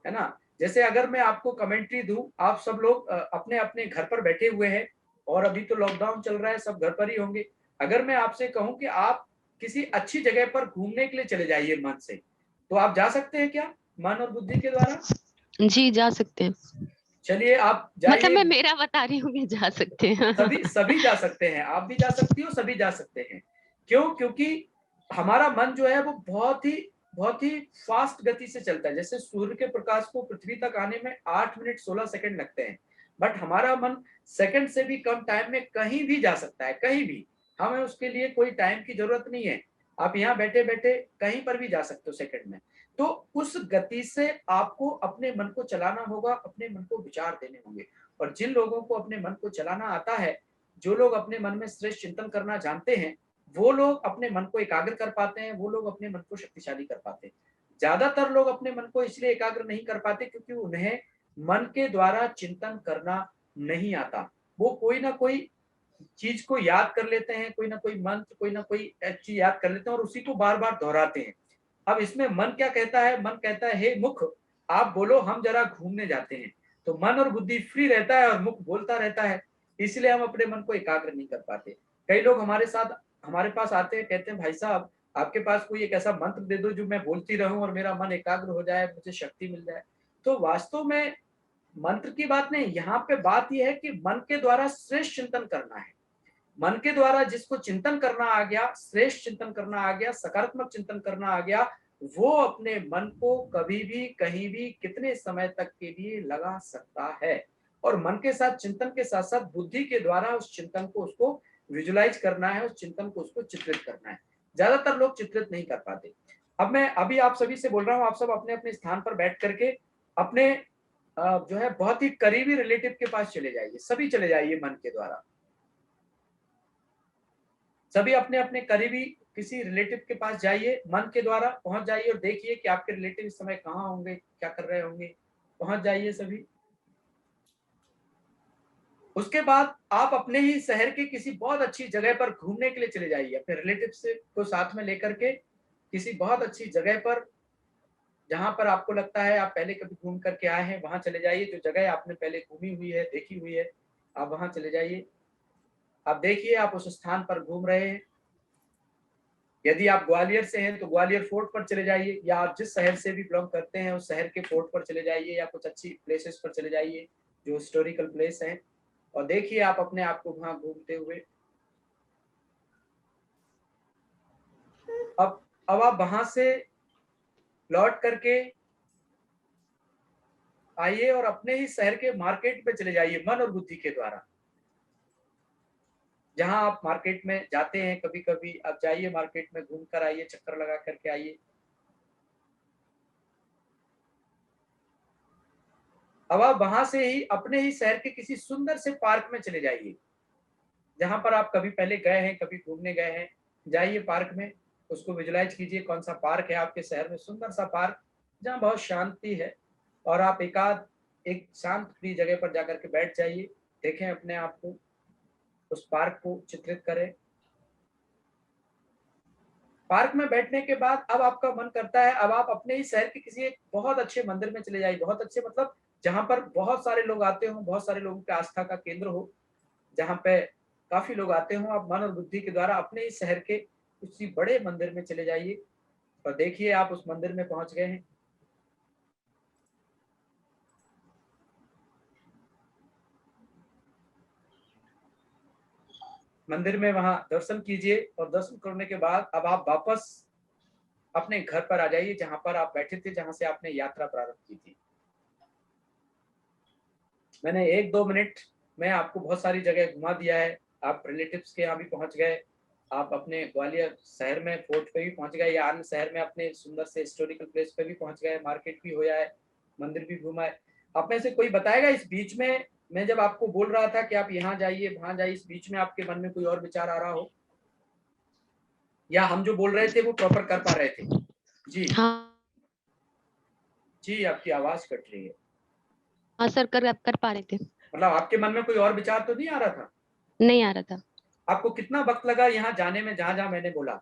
ना। जैसे अगर मैं आपको कमेंट्री दूं, आप सब लोग अपने अपने घर पर बैठे हुए हैं और अभी तो लॉकडाउन चल रहा है, सब घर पर ही होंगे। अगर मैं आपसे कहूं कि आप किसी अच्छी जगह पर घूमने के लिए चले जाइए मन से, तो आप जा सकते हैं क्या मन और बुद्धि के द्वारा? जी, जा सकते हैं। चलिए आप मतलब जाइए। मैं मेरा बता रही हूँ कि जा सकते हैं। सभी सभी जा सकते हैं, आप भी जा सकती हो, सभी जा सकते हैं। क्यों? क्योंकि हमारा मन जो है वो बहुत ही फास्ट गति से चलता है। जैसे सूर्य के प्रकाश को पृथ्वी तक आने में 8 मिनट 16 सेकंड लगते हैं, बट हमारा मन सेकंड से भी कम टाइम में कहीं भी जा सकता है, कहीं भी। हमें उसके लिए कोई टाइम की जरूरत नहीं है, आप यहाँ बैठे बैठे कहीं पर भी जा सकते हो सेकंड में। तो उस गति से आपको अपने मन को चलाना होगा, अपने मन को विचार देने होंगे। और जिन लोगों को अपने मन को चलाना आता है, जो लोग अपने मन में श्रेष्ठ चिंतन करना जानते हैं, वो लोग अपने मन को एकाग्र कर पाते हैं, वो लोग अपने मन को शक्तिशाली कर पाते हैं। ज्यादातर लोग अपने मन को इसलिए एकाग्र नहीं कर पाते क्योंकि उन्हें मन के द्वारा चिंतन करना नहीं आता। वो कोई ना कोई चीज को याद कर लेते हैं, कोई ना कोई मंत्र, कोई ना कोई चीज याद कर लेते हैं और उसी को बार बार दोहराते हैं। अब इसमें मन क्या कहता है? मन कहता है हे मुख आप बोलो, हम जरा घूमने जाते हैं। तो मन और बुद्धि फ्री रहता है और मुख बोलता रहता है, इसलिए हम अपने मन को एकाग्र नहीं कर पाते। कई लोग हमारे पास आते हैं, कहते हैं भाई साहब आपके पास कोई एक ऐसा मंत्र दे दो जो मैं बोलती रहूं और मेरा मन एकाग्र हो जाए, मुझे शक्ति मिल जाए। तो वास्तव में मंत्र की बात नहीं, यहाँ पे बात यह है कि मन के द्वारा श्रेष्ठ चिंतन करना है। मन के द्वारा जिसको चिंतन करना आ गया, श्रेष्ठ चिंतन करना आ गया, सकारात्मक चिंतन करना आ गया, वो अपने मन को कभी भी कहीं भी कितने समय तक के लिए लगा सकता है। और मन के साथ चिंतन के साथ साथ बुद्धि के द्वारा उस चिंतन को उसको विजुलाइज करना है, उस चिंतन को उसको चित्रित करना है। ज्यादातर लोग चित्रित नहीं कर पाते। अब मैं अभी आप सभी से बोल रहा हूँ, आप सब अपने अपने स्थान पर बैठ करके अपने जो है बहुत ही करीबी रिलेटिव के पास चले जाइए, सभी चले जाइए मन के द्वारा। सभी अपने अपने करीबी किसी रिलेटिव के पास जाइए, मन के द्वारा पहुंच जाइए और देखिए कि आपके रिलेटिव इस समय कहाँ होंगे, क्या कर रहे होंगे। पहुंच जाइए सभी। उसके बाद आप अपने ही शहर के किसी बहुत अच्छी जगह पर घूमने के लिए चले जाइए, अपने रिलेटिव से को साथ में लेकर के किसी बहुत अच्छी जगह पर, जहां पर आपको लगता है आप पहले कभी घूम करके आए हैं, वहां चले जाइए। जो जगह आपने पहले घूमी हुई है, देखी हुई है, आप वहां चले जाइए। आप देखिए आप उस स्थान पर घूम रहे हैं। यदि आप ग्वालियर से हैं तो ग्वालियर फोर्ट पर चले जाइए, या आप जिस शहर से भी बिलोंग करते हैं उस शहर के फोर्ट पर चले जाइए, या कुछ अच्छी प्लेसेस पर चले जाइए जो हिस्टोरिकल प्लेस हैं, और देखिए आप अपने आप को वहां घूमते हुए। अब आप वहां से लौट करके आइए और अपने ही शहर के मार्केट पे चले जाइए मन और बुद्धि के द्वारा। जहां आप मार्केट में जाते हैं कभी कभी, आप जाइए मार्केट में, घूम कर आइए, चक्कर लगा करके आइए। अब आप वहां से ही अपने ही शहर के किसी सुंदर से पार्क में चले जाइए, जहां पर आप कभी पहले गए हैं, कभी घूमने गए हैं। जाइए पार्क में, उसको विजुलाइज कीजिए कौन सा पार्क है आपके शहर में, सुंदर सा पार्क जहाँ बहुत शांति है, और आप एक शांत फ्री जगह पर जाकर के बैठ जाइए। देखें अपने आप को, उस पार्क को चित्रित करें। पार्क में बैठने के बाद अब आपका मन करता है, अब आप अपने ही शहर के किसी एक बहुत अच्छे मंदिर में चले जाइए। बहुत अच्छे मतलब जहां पर बहुत सारे लोग आते हों, बहुत सारे लोगों के आस्था का केंद्र हो, जहां पे काफी लोग आते हों। आप मन और बुद्धि के द्वारा अपने ही शहर के किसी बड़े मंदिर में चले जाइए और देखिए आप उस मंदिर में पहुंच गए हैं। मंदिर में वहां दर्शन कीजिए, और दर्शन करने के बाद अब आप वापस अपने घर पर आ जाइए, जहां पर आप बैठे थे, जहां से आपने यात्रा प्रारंभ की थी। मैंने 1-2 मिनट में आपको बहुत सारी जगह घुमा दिया है। आप रिलेटिव्स के यहाँ भी पहुंच गए, आप अपने ग्वालियर शहर में फोर्ट पे भी पहुंच गए, या अन्य शहर में अपने सुंदर से हिस्टोरिकल प्लेस पे भी पहुंच गए, मार्केट भी होया है, मंदिर भी घूमा है। आप में से कोई बताएगा इस बीच में, मैं जब आपको बोल रहा था कि आप यहाँ जाइए वहां जाइए, इस बीच में आपके मन में कोई और विचार आ रहा हो, या हम जो बोल रहे थे वो प्रॉपर कर पा रहे थे? जी हाँ जी, आपकी आवाज कट रही है। हाँ सर, कर पा रहे थे। मतलब आपके मन में कोई और विचार तो नहीं आ रहा था? नहीं आ रहा था। आपको कितना वक्त लगा यहाँ जाने में, जहां जहां मैंने बोला?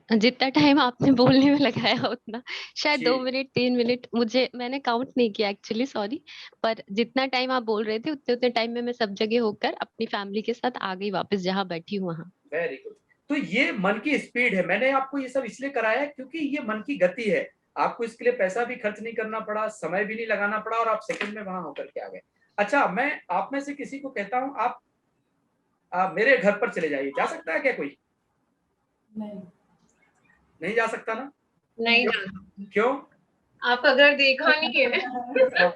जितना टाइम आपने बोलने में लगाया उतना, शायद जी। 2 मिनट 3 मिनट, मैंने काउंट नहीं किया एक्चुअली, सॉरी। पर जितना टाइम आप बोल रहे थे उतने उतने टाइम में मैं सब जगह होकर अपनी फैमिली के साथ आ गई वापस, जहाँ बैठी हूँ वहाँ। Very good. तो ये मन की स्पीड है। मैंने आपको ये सब इसलिए कराया है क्योंकि ये मन की गति है। आपको इसके लिए पैसा भी खर्च नहीं करना पड़ा, समय भी नहीं लगाना पड़ा, और आप सेकंड में वहां होकर के आ गए। अच्छा, मैं आप में से किसी को कहता हूँ आप मेरे घर पर चले जाइए, जा सकता है क्या कोई? नहीं जा सकता ना? नहीं क्यों? आप अगर देखा नहीं है।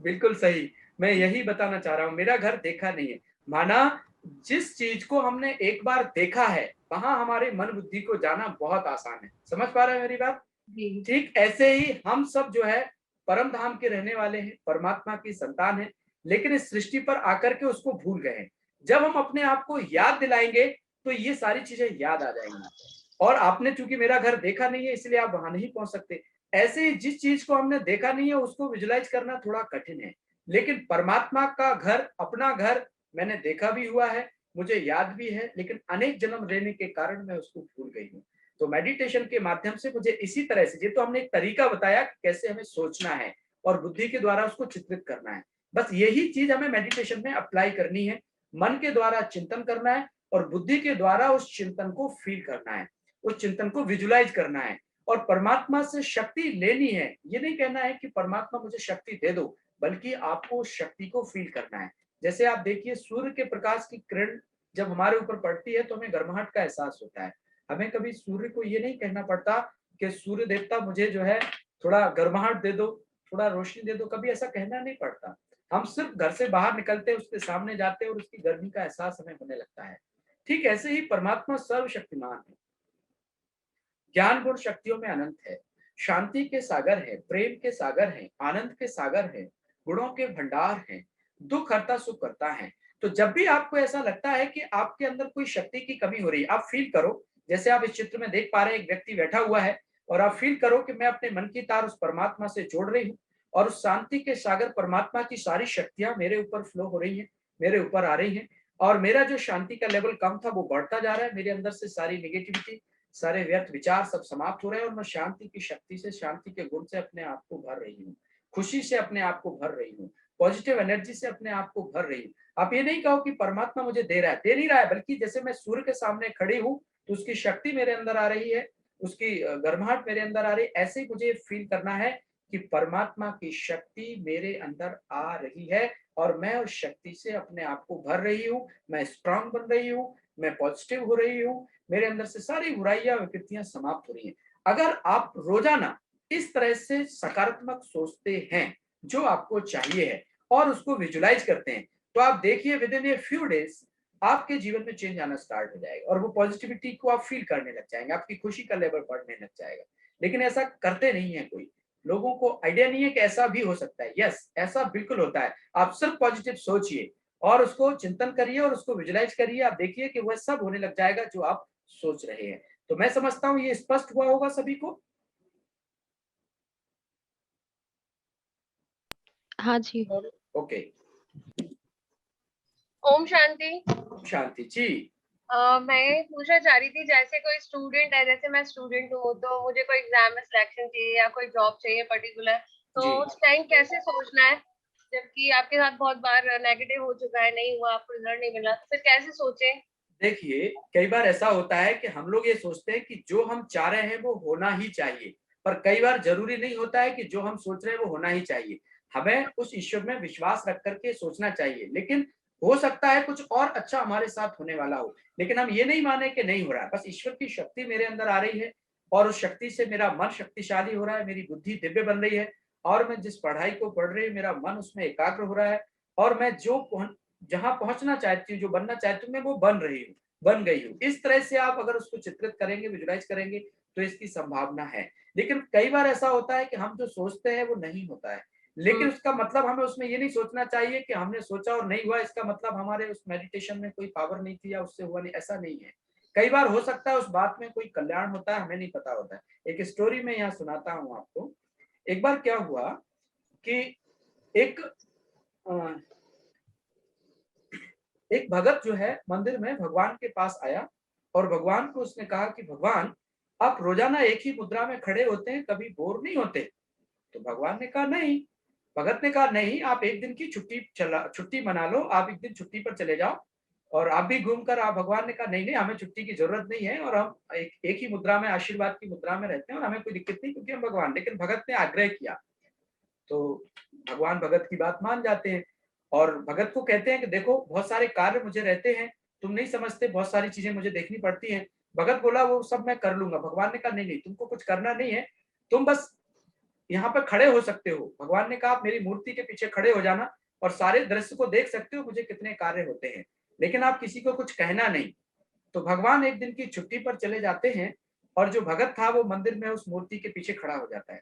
बिल्कुल सही, मैं यही बताना चाह रहा हूँ, मेरा घर देखा नहीं है। माना जिस चीज को हमने एक बार देखा है वहां हमारे मन बुद्धि को जाना बहुत आसान है। समझ पा रहे हैं मेरी बात? ठीक ऐसे ही हम सब जो है परम धाम के रहने वाले हैं, परमात्मा की संतान है, लेकिन इस सृष्टि पर आकर के उसको भूल गए हैं। जब हम अपने आप को याद दिलाएंगे तो ये सारी चीजें याद आ जाएंगी। और आपने चूंकि मेरा घर देखा नहीं है इसलिए आप वहां नहीं पहुंच सकते। ऐसे ही जिस चीज को हमने देखा नहीं है उसको विजुलाइज करना थोड़ा कठिन है, लेकिन परमात्मा का घर, अपना घर मैंने देखा भी हुआ है, मुझे याद भी है, लेकिन अनेक जन्म लेने के कारण मैं उसको भूल गई हूँ। तो मेडिटेशन के माध्यम से मुझे इसी तरह से, ये तो हमने एक तरीका बताया कि कैसे हमें सोचना है और बुद्धि के द्वारा उसको चित्रित करना है। बस यही चीज हमें मेडिटेशन में अप्लाई करनी है। मन के द्वारा चिंतन करना है और बुद्धि के द्वारा उस चिंतन को फील करना है, उस चिंतन को विजुलाइज करना है और परमात्मा से शक्ति लेनी है। ये नहीं कहना है कि परमात्मा मुझे शक्ति दे दो, बल्कि आपको शक्ति को फील करना है। जैसे आप देखिए, सूर्य के प्रकाश की किरण जब हमारे ऊपर पड़ती है तो हमें गर्माहट का एहसास होता है। हमें कभी सूर्य को ये नहीं कहना पड़ता कि सूर्य देवता मुझे जो है थोड़ा गर्माहट दे दो, थोड़ा रोशनी दे दो, कभी ऐसा कहना नहीं पड़ता। हम सिर्फ घर से बाहर निकलते हैं, उसके सामने जाते हैं और उसकी गर्मी का एहसास हमें होने लगता है। ठीक ऐसे ही परमात्मा सर्वशक्तिमान है, ज्ञान गुण शक्तियों में अनंत है, शांति के सागर है, प्रेम के सागर है, आनंद के सागर है, गुणों के भंडार है, दुख हरता सुख करता है। तो जब भी आपको ऐसा लगता है कि आपके अंदर कोई शक्ति की कमी हो रही है, आप फील करो, जैसे आप इस चित्र में देख पा रहे हैं, एक व्यक्ति बैठा हुआ है और आप फील करो कि मैं अपने मन की तार उस परमात्मा से जोड़ रही हूँ और उस शांति के सागर परमात्मा की सारी शक्तियां मेरे ऊपर फ्लो हो रही हैं, मेरे ऊपर आ रही हैं और मेरा जो शांति का लेवल कम था वो बढ़ता जा रहा है। मेरे अंदर से सारी नेगेटिविटी, सारे व्यर्थ विचार सब समाप्त हो रहे हैं और मैं शांति की शक्ति से, शांति के गुण से अपने आप को भर रही हूँ, खुशी से अपने आप को भर रही हूँ, पॉजिटिव एनर्जी से अपने आप को भर रही हूँ। आप ये नहीं कहो कि परमात्मा मुझे दे रहा है, दे नहीं रहा है, बल्कि जैसे मैं सूर्य के सामने खड़ी हूँ तो उसकी शक्ति मेरे अंदर आ रही है, उसकी गर्माहट मेरे अंदर आ रही है। ऐसे ही मुझे फील करना है कि परमात्मा की शक्ति मेरे अंदर आ रही है और मैं उस शक्ति से अपने आप को भर रही हूँ, मैं स्ट्रांग बन रही हूँ, मैं पॉजिटिव हो रही हूँ, मेरे अंदर से सारी बुराइयां विकृतियां समाप्त हो रही हैं। अगर आप रोजाना इस तरह से सकारात्मक सोचते हैं जो आपको चाहिए है और उसको विजुलाइज करते हैं, तो आप देखिए with in a few days आपके जीवन में चेंज आना स्टार्ट हो जाएगा और वो पॉजिटिविटी को आप फील करने लग जाएंगे, आपकी खुशी का लेवल बढ़ने लग जाएगा। लेकिन ऐसा करते नहीं है कोई, लोगों को आइडिया नहीं है कि ऐसा भी हो सकता है। यस, ऐसा बिल्कुल होता है। आप सिर्फ पॉजिटिव सोचिए और उसको चिंतन करिए और उसको विजुलाइज करिए, आप देखिए कि वह सब होने लग जाएगा जो आप सोच रहे हैं। तो मैं समझता हूँ ये स्पष्ट हुआ होगा सभी को। हाँ जी। ओके, ओम शांति। शांति जी। मैं पूछना चाह रही थी, जैसे कोई स्टूडेंट है, जैसे मैं स्टूडेंट हूँ तो मुझे कोई एग्जाम में सिलेक्शन चाहिए या कोई जॉब चाहिए पर्टिकुलर, तो उस टाइम कैसे सोचना है, जबकि आपके साथ बहुत बार नेगेटिव हो चुका है, नहीं हुआ, आपको रिजल्ट नहीं मिला, तो फिर कैसे सोचें? देखिए, कई बार ऐसा होता है कि हम लोग ये सोचते हैं कि जो हम चाह रहे हैं वो होना ही चाहिए, पर कई बार जरूरी नहीं होता है कि जो हम सोच रहे हैं वो होना ही चाहिए। हमें उस ईश्वर में विश्वास रख करके सोचना चाहिए, लेकिन हो सकता है कुछ और अच्छा हमारे साथ होने वाला हो, लेकिन हम ये नहीं माने कि नहीं हो रहा है। बस ईश्वर की शक्ति मेरे अंदर आ रही है और उस शक्ति से मेरा मन शक्तिशाली हो रहा है, मेरी बुद्धि दिव्य बन रही है और मैं जिस पढ़ाई को पढ़ रही हूँ मेरा मन उसमें एकाग्र हो रहा है और मैं जहां पहुंचना चाहती हूँ, जो बनना चाहती हूँ, मैं वो बन रही हूँ, बन गई हूँ। इस तरह से आप अगर उसको चित्रित करेंगे, विजुलाइज करेंगे, तो इसकी संभावना है। लेकिन कई बार ऐसा होता है कि हम जो सोचते हैं वो नहीं होता है, लेकिन उसका मतलब हमें उसमें ये नहीं सोचना चाहिए कि हमने सोचा और नहीं हुआ, इसका मतलब हमारे उस मेडिटेशन में कोई पावर नहीं थी या उससे हुआ नहीं, ऐसा नहीं है। कई बार हो सकता है उस बात में कोई कल्याण होता है, हमें नहीं पता होता है। एक स्टोरी में यहाँ सुनाता हूँ आपको। एक बार क्या हुआ कि एक भगत जो है मंदिर में भगवान के पास आया और भगवान को उसने कहा कि भगवान, आप रोजाना एक ही मुद्रा में खड़े होते हैं, कभी बोर नहीं होते? तो भगवान ने कहा नहीं। भगत ने कहा नहीं, आप एक दिन की छुट्टी मना लो, आप एक दिन छुट्टी पर चले जाओ और आप भी घूम कर आप। भगवान ने कहा नहीं नहीं, हमें छुट्टी की जरूरत नहीं है और हम एक ही मुद्रा में, आशीर्वाद की मुद्रा में रहते हैं और हमें कोई दिक्कत नहीं, क्योंकि हम भगवान। लेकिन भगत ने आग्रह किया तो भगवान भगत की बात मान जाते हैं और भगत को कहते हैं कि देखो बहुत सारे कार्य मुझे रहते हैं, तुम नहीं समझते, बहुत सारी चीजें मुझे देखनी पड़ती हैं। भगत बोला वो सब मैं कर लूंगा। भगवान ने कहा नहीं नहीं, तुमको कुछ करना नहीं है, तुम बस यहाँ पर खड़े हो सकते हो। भगवान ने कहा आप मेरी मूर्ति के पीछे खड़े हो जाना और सारे दृश्य को देख सकते हो, मुझे कितने कार्य होते हैं, लेकिन आप किसी को कुछ कहना नहीं। तो भगवान एक दिन की छुट्टी पर चले जाते हैं और जो भगत था वो मंदिर में उस मूर्ति के पीछे खड़ा हो जाता है।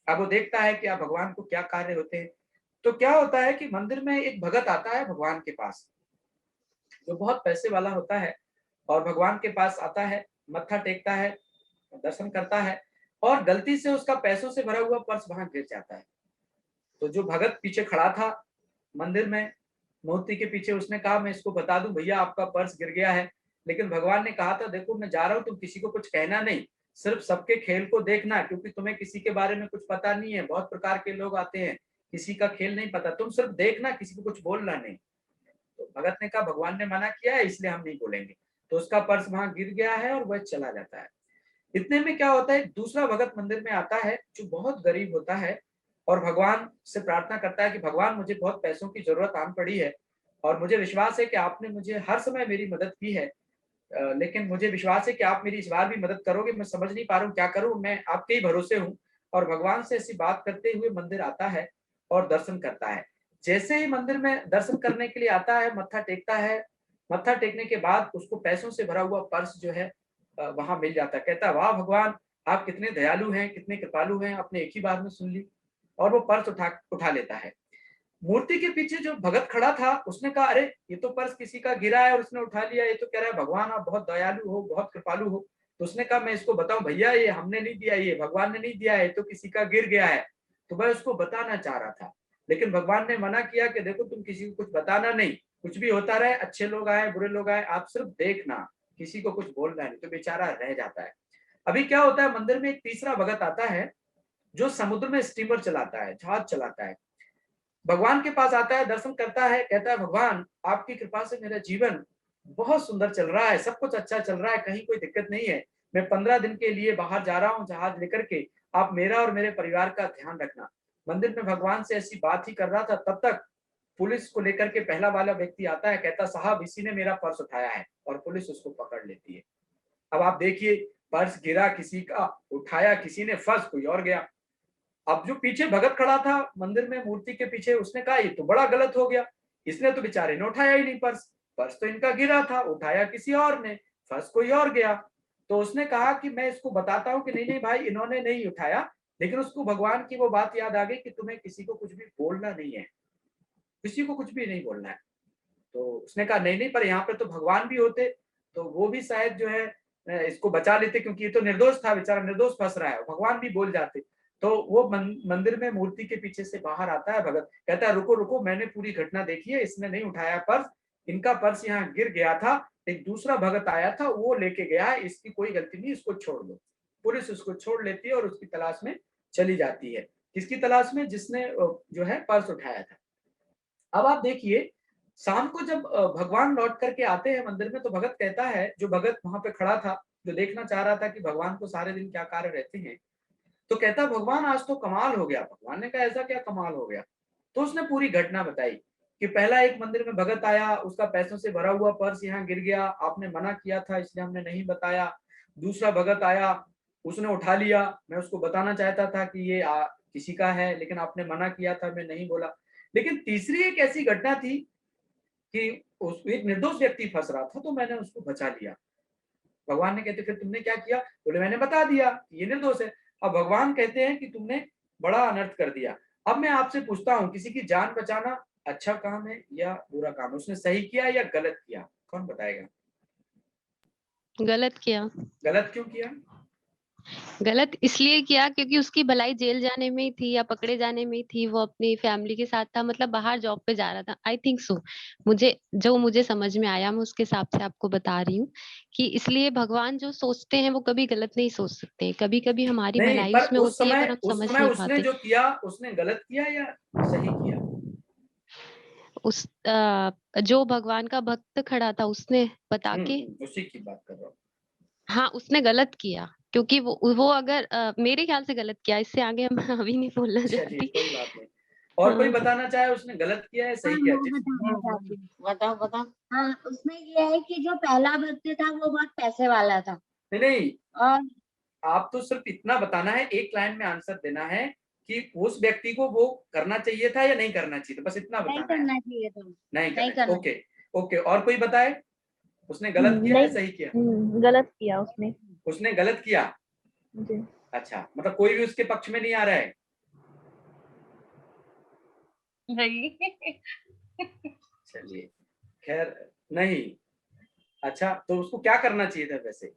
अब वो देखता है कि आप भगवान को क्या कार्य होते हैं। तो क्या होता है कि मंदिर में एक भगत आता है भगवान के पास, जो बहुत पैसे वाला होता है और भगवान के पास आता है, मत्था टेकता है, दर्शन करता है और गलती से उसका पैसों से भरा हुआ पर्स वहां गिर जाता है। तो जो भगत पीछे खड़ा था मंदिर में, मूर्ति के पीछे उसने कहा मैं इसको बता दूं भैया आपका पर्स गिर गया है, लेकिन भगवान ने कहा था देखो मैं जा रहा हूँ, तुम किसी को कुछ कहना नहीं, सिर्फ सबके खेल को देखना, क्योंकि तुम्हें किसी के बारे में कुछ पता नहीं है, बहुत प्रकार के लोग आते हैं, किसी का खेल नहीं पता, तुम सिर्फ देखना, किसी को कुछ बोलना नहीं। तो भगत ने कहा भगवान ने मना किया है इसलिए हम नहीं बोलेंगे। तो उसका पर्स वहां गिर गया है और वह चला जाता है। इतने में क्या होता है, दूसरा भगत मंदिर में आता है जो बहुत गरीब होता है और भगवान से प्रार्थना करता है कि भगवान मुझे बहुत पैसों की जरूरत आन पड़ी है और मुझे विश्वास है कि आपने मुझे हर समय मेरी मदद की है, लेकिन मुझे विश्वास है कि आप मेरी इस बार भी मदद करोगे, मैं समझ नहीं पा रहा हूँ क्या करूँ, मैं आपके ही भरोसे हूँ। और भगवान से ऐसी बात करते हुए मंदिर आता है और दर्शन करता है। जैसे ही मंदिर में दर्शन करने के लिए आता है, मत्था टेकता है, मत्था टेकने के बाद उसको पैसों से भरा हुआ पर्स जो है वहां मिल जाता है। कहता है वाह भगवान आप कितने दयालु हैं, कितने कृपालु हैं, आपने एक ही बार में सुन ली। और वो पर्स उठा लेता है। मूर्ति के पीछे जो भगत खड़ा था उसने कहा अरे ये तो पर्स किसी का गिरा है और उसने उठा लिया, ये तो कह रहा है भगवान आप बहुत दयालु हो, बहुत कृपालु हो। तो उसने कहा मैं इसको बताऊं भैया ये हमने नहीं दिया, ये भगवान ने नहीं दिया है, तो किसी का गिर गया है। तो मैं उसको बताना चाह रहा था, लेकिन भगवान ने मना किया कि देखो तुम किसी को कुछ बताना नहीं, कुछ भी होता रहे, अच्छे लोग आए बुरे लोग आए, आप सिर्फ देखना, किसी को कुछ बोलना नहीं। तो बेचारा रह जाता है। अभी क्या होता है, मंदिर में एक तीसरा भगत आता है जो समुद्र में स्टीमर चलाता है, जहाज चलाता है। भगवान के पास आता है, दर्शन करता है, कहता है भगवान आपकी कृपा से मेरा जीवन बहुत सुंदर चल रहा है, सब कुछ अच्छा चल रहा है, कहीं कोई दिक्कत नहीं है। मैं 15 दिन के लिए बाहर जा रहा हूँ जहाज लेकर के, आप मेरा और मेरे परिवार का ध्यान रखना। मंदिर में भगवान से ऐसी बात ही कर रहा था, तब तक पुलिस को लेकर के पहला वाला व्यक्ति आता है, कहता साहब इसी ने मेरा पर्स उठाया है, और पुलिस उसको पकड़ लेती है। अब आप देखिए पर्स गिरा किसी का, उठाया किसी ने, फंस कोई और गया। अब जो पीछे भगत खड़ा था मंदिर में मूर्ति के पीछे, उसने कहा ये तो बड़ा गलत हो गया, इसने तो बेचारे ने उठाया ही नहीं पर्स, पर्स तो इनका गिरा था, उठाया किसी और ने, फंस कोई और गया। तो उसने कहा कि मैं इसको बताता हूँ कि नहीं नहीं भाई इन्होंने नहीं उठाया, लेकिन उसको भगवान की वो बात याद आ गई कि तुम्हें किसी को कुछ भी बोलना नहीं है, किसी को कुछ भी नहीं बोलना है। तो उसने कहा नहीं नहीं पर यहाँ पे तो भगवान भी होते तो वो भी शायद जो है इसको बचा लेते, क्योंकि ये तो निर्दोष था, बेचारा निर्दोष फंस रहा है, भगवान भी बोल जाते। तो वो मंदिर में मूर्ति के पीछे से बाहर आता है भगत, कहता है रुको रुको मैंने पूरी घटना देखी है, इसने नहीं उठाया पर्स, इनका पर्स यहाँ गिर गया था, एक दूसरा भगत आया था वो लेके गया है, इसकी कोई गलती नहीं, इसको छोड़ दो। पुलिस उसको छोड़ लेती है और उसकी तलाश में चली जाती है। किसकी तलाश में? जिसने जो है पर्स उठाया था। अब आप देखिए शाम को जब भगवान लौट करके आते हैं मंदिर में, तो भगत कहता है, जो भगत वहां पे खड़ा था, जो देखना चाह रहा था कि भगवान को सारे दिन क्या कार्य रहते हैं, तो कहता भगवान आज तो कमाल हो गया। भगवान ने कहा ऐसा क्या कमाल हो गया? तो उसने पूरी घटना बताई कि पहला एक मंदिर में भगत आया, उसका पैसों से भरा हुआ पर्स यहाँ गिर गया, आपने मना किया था इसलिए हमने नहीं बताया। दूसरा भगत आया, उसने उठा लिया, मैं उसको बताना चाहता था कि ये किसी का है, लेकिन आपने मना किया था, मैं नहीं बोला। लेकिन तीसरी एक ऐसी घटना थी कि उस एक निर्दोष व्यक्ति फंस रहा था, तो मैंने उसको बचा लिया। भगवान ने कहते फिर तुमने क्या किया? बोले मैंने बता दिया ये निर्दोष है। अब भगवान कहते हैं कि तुमने बड़ा अनर्थ कर दिया। अब मैं आपसे पूछता हूँ, किसी की जान बचाना अच्छा काम है या बुरा काम है? उसने सही किया या गलत किया? कौन बताएगा? गलत किया। गलत क्यों किया? गलत इसलिए किया क्योंकि उसकी भलाई जेल जाने में ही थी या पकड़े जाने में ही थी। वो अपनी फैमिली के साथ था, मतलब बाहर जॉब पे जा रहा था। आई थिंक सो, मुझे समझ में आया, मैं उसके हिसाब से आपको बता रही हूँ कि इसलिए भगवान जो सोचते हैं वो कभी गलत नहीं सोच सकते। कभी कभी हमारी नहीं, भलाई पर उसमें उस होती है समय पर हम समझ उसने नहीं पाते। जो किया उसने गलत किया या सही किया? जो भगवान का भक्त खड़ा था उसने बता के, उसी की बात कर रहा हूँ। हाँ उसने गलत किया, क्योंकि वो अगर मेरे ख्याल से गलत किया। इससे आगे हम अभी नहीं बोलना चाहती। कोई बात नहीं। और कोई बताना चाहे उसने गलत किया है सही किया? बताओ बताओ। हाँ उसमें ये है कि जो पहला भक्त था वो बहुत पैसे वाला था। नहीं, और आप तो सिर्फ इतना बताना है, एक लाइन में आंसर देना है कि उस व्यक्ति को वो करना चाहिए था या नहीं करना चाहिए था, बस इतना बताना है। नहीं करना चाहिए था। नहीं करना। Okay okay. और कोई बताए उसने गलत किया या सही किया? गलत किया उसने। उसने गलत किया जी। अच्छा, मतलब कोई भी उसके पक्ष में नहीं आ रहा है? नहीं। चलिए खैर नहीं। अच्छा तो उसको क्या करना चाहिए था वैसे?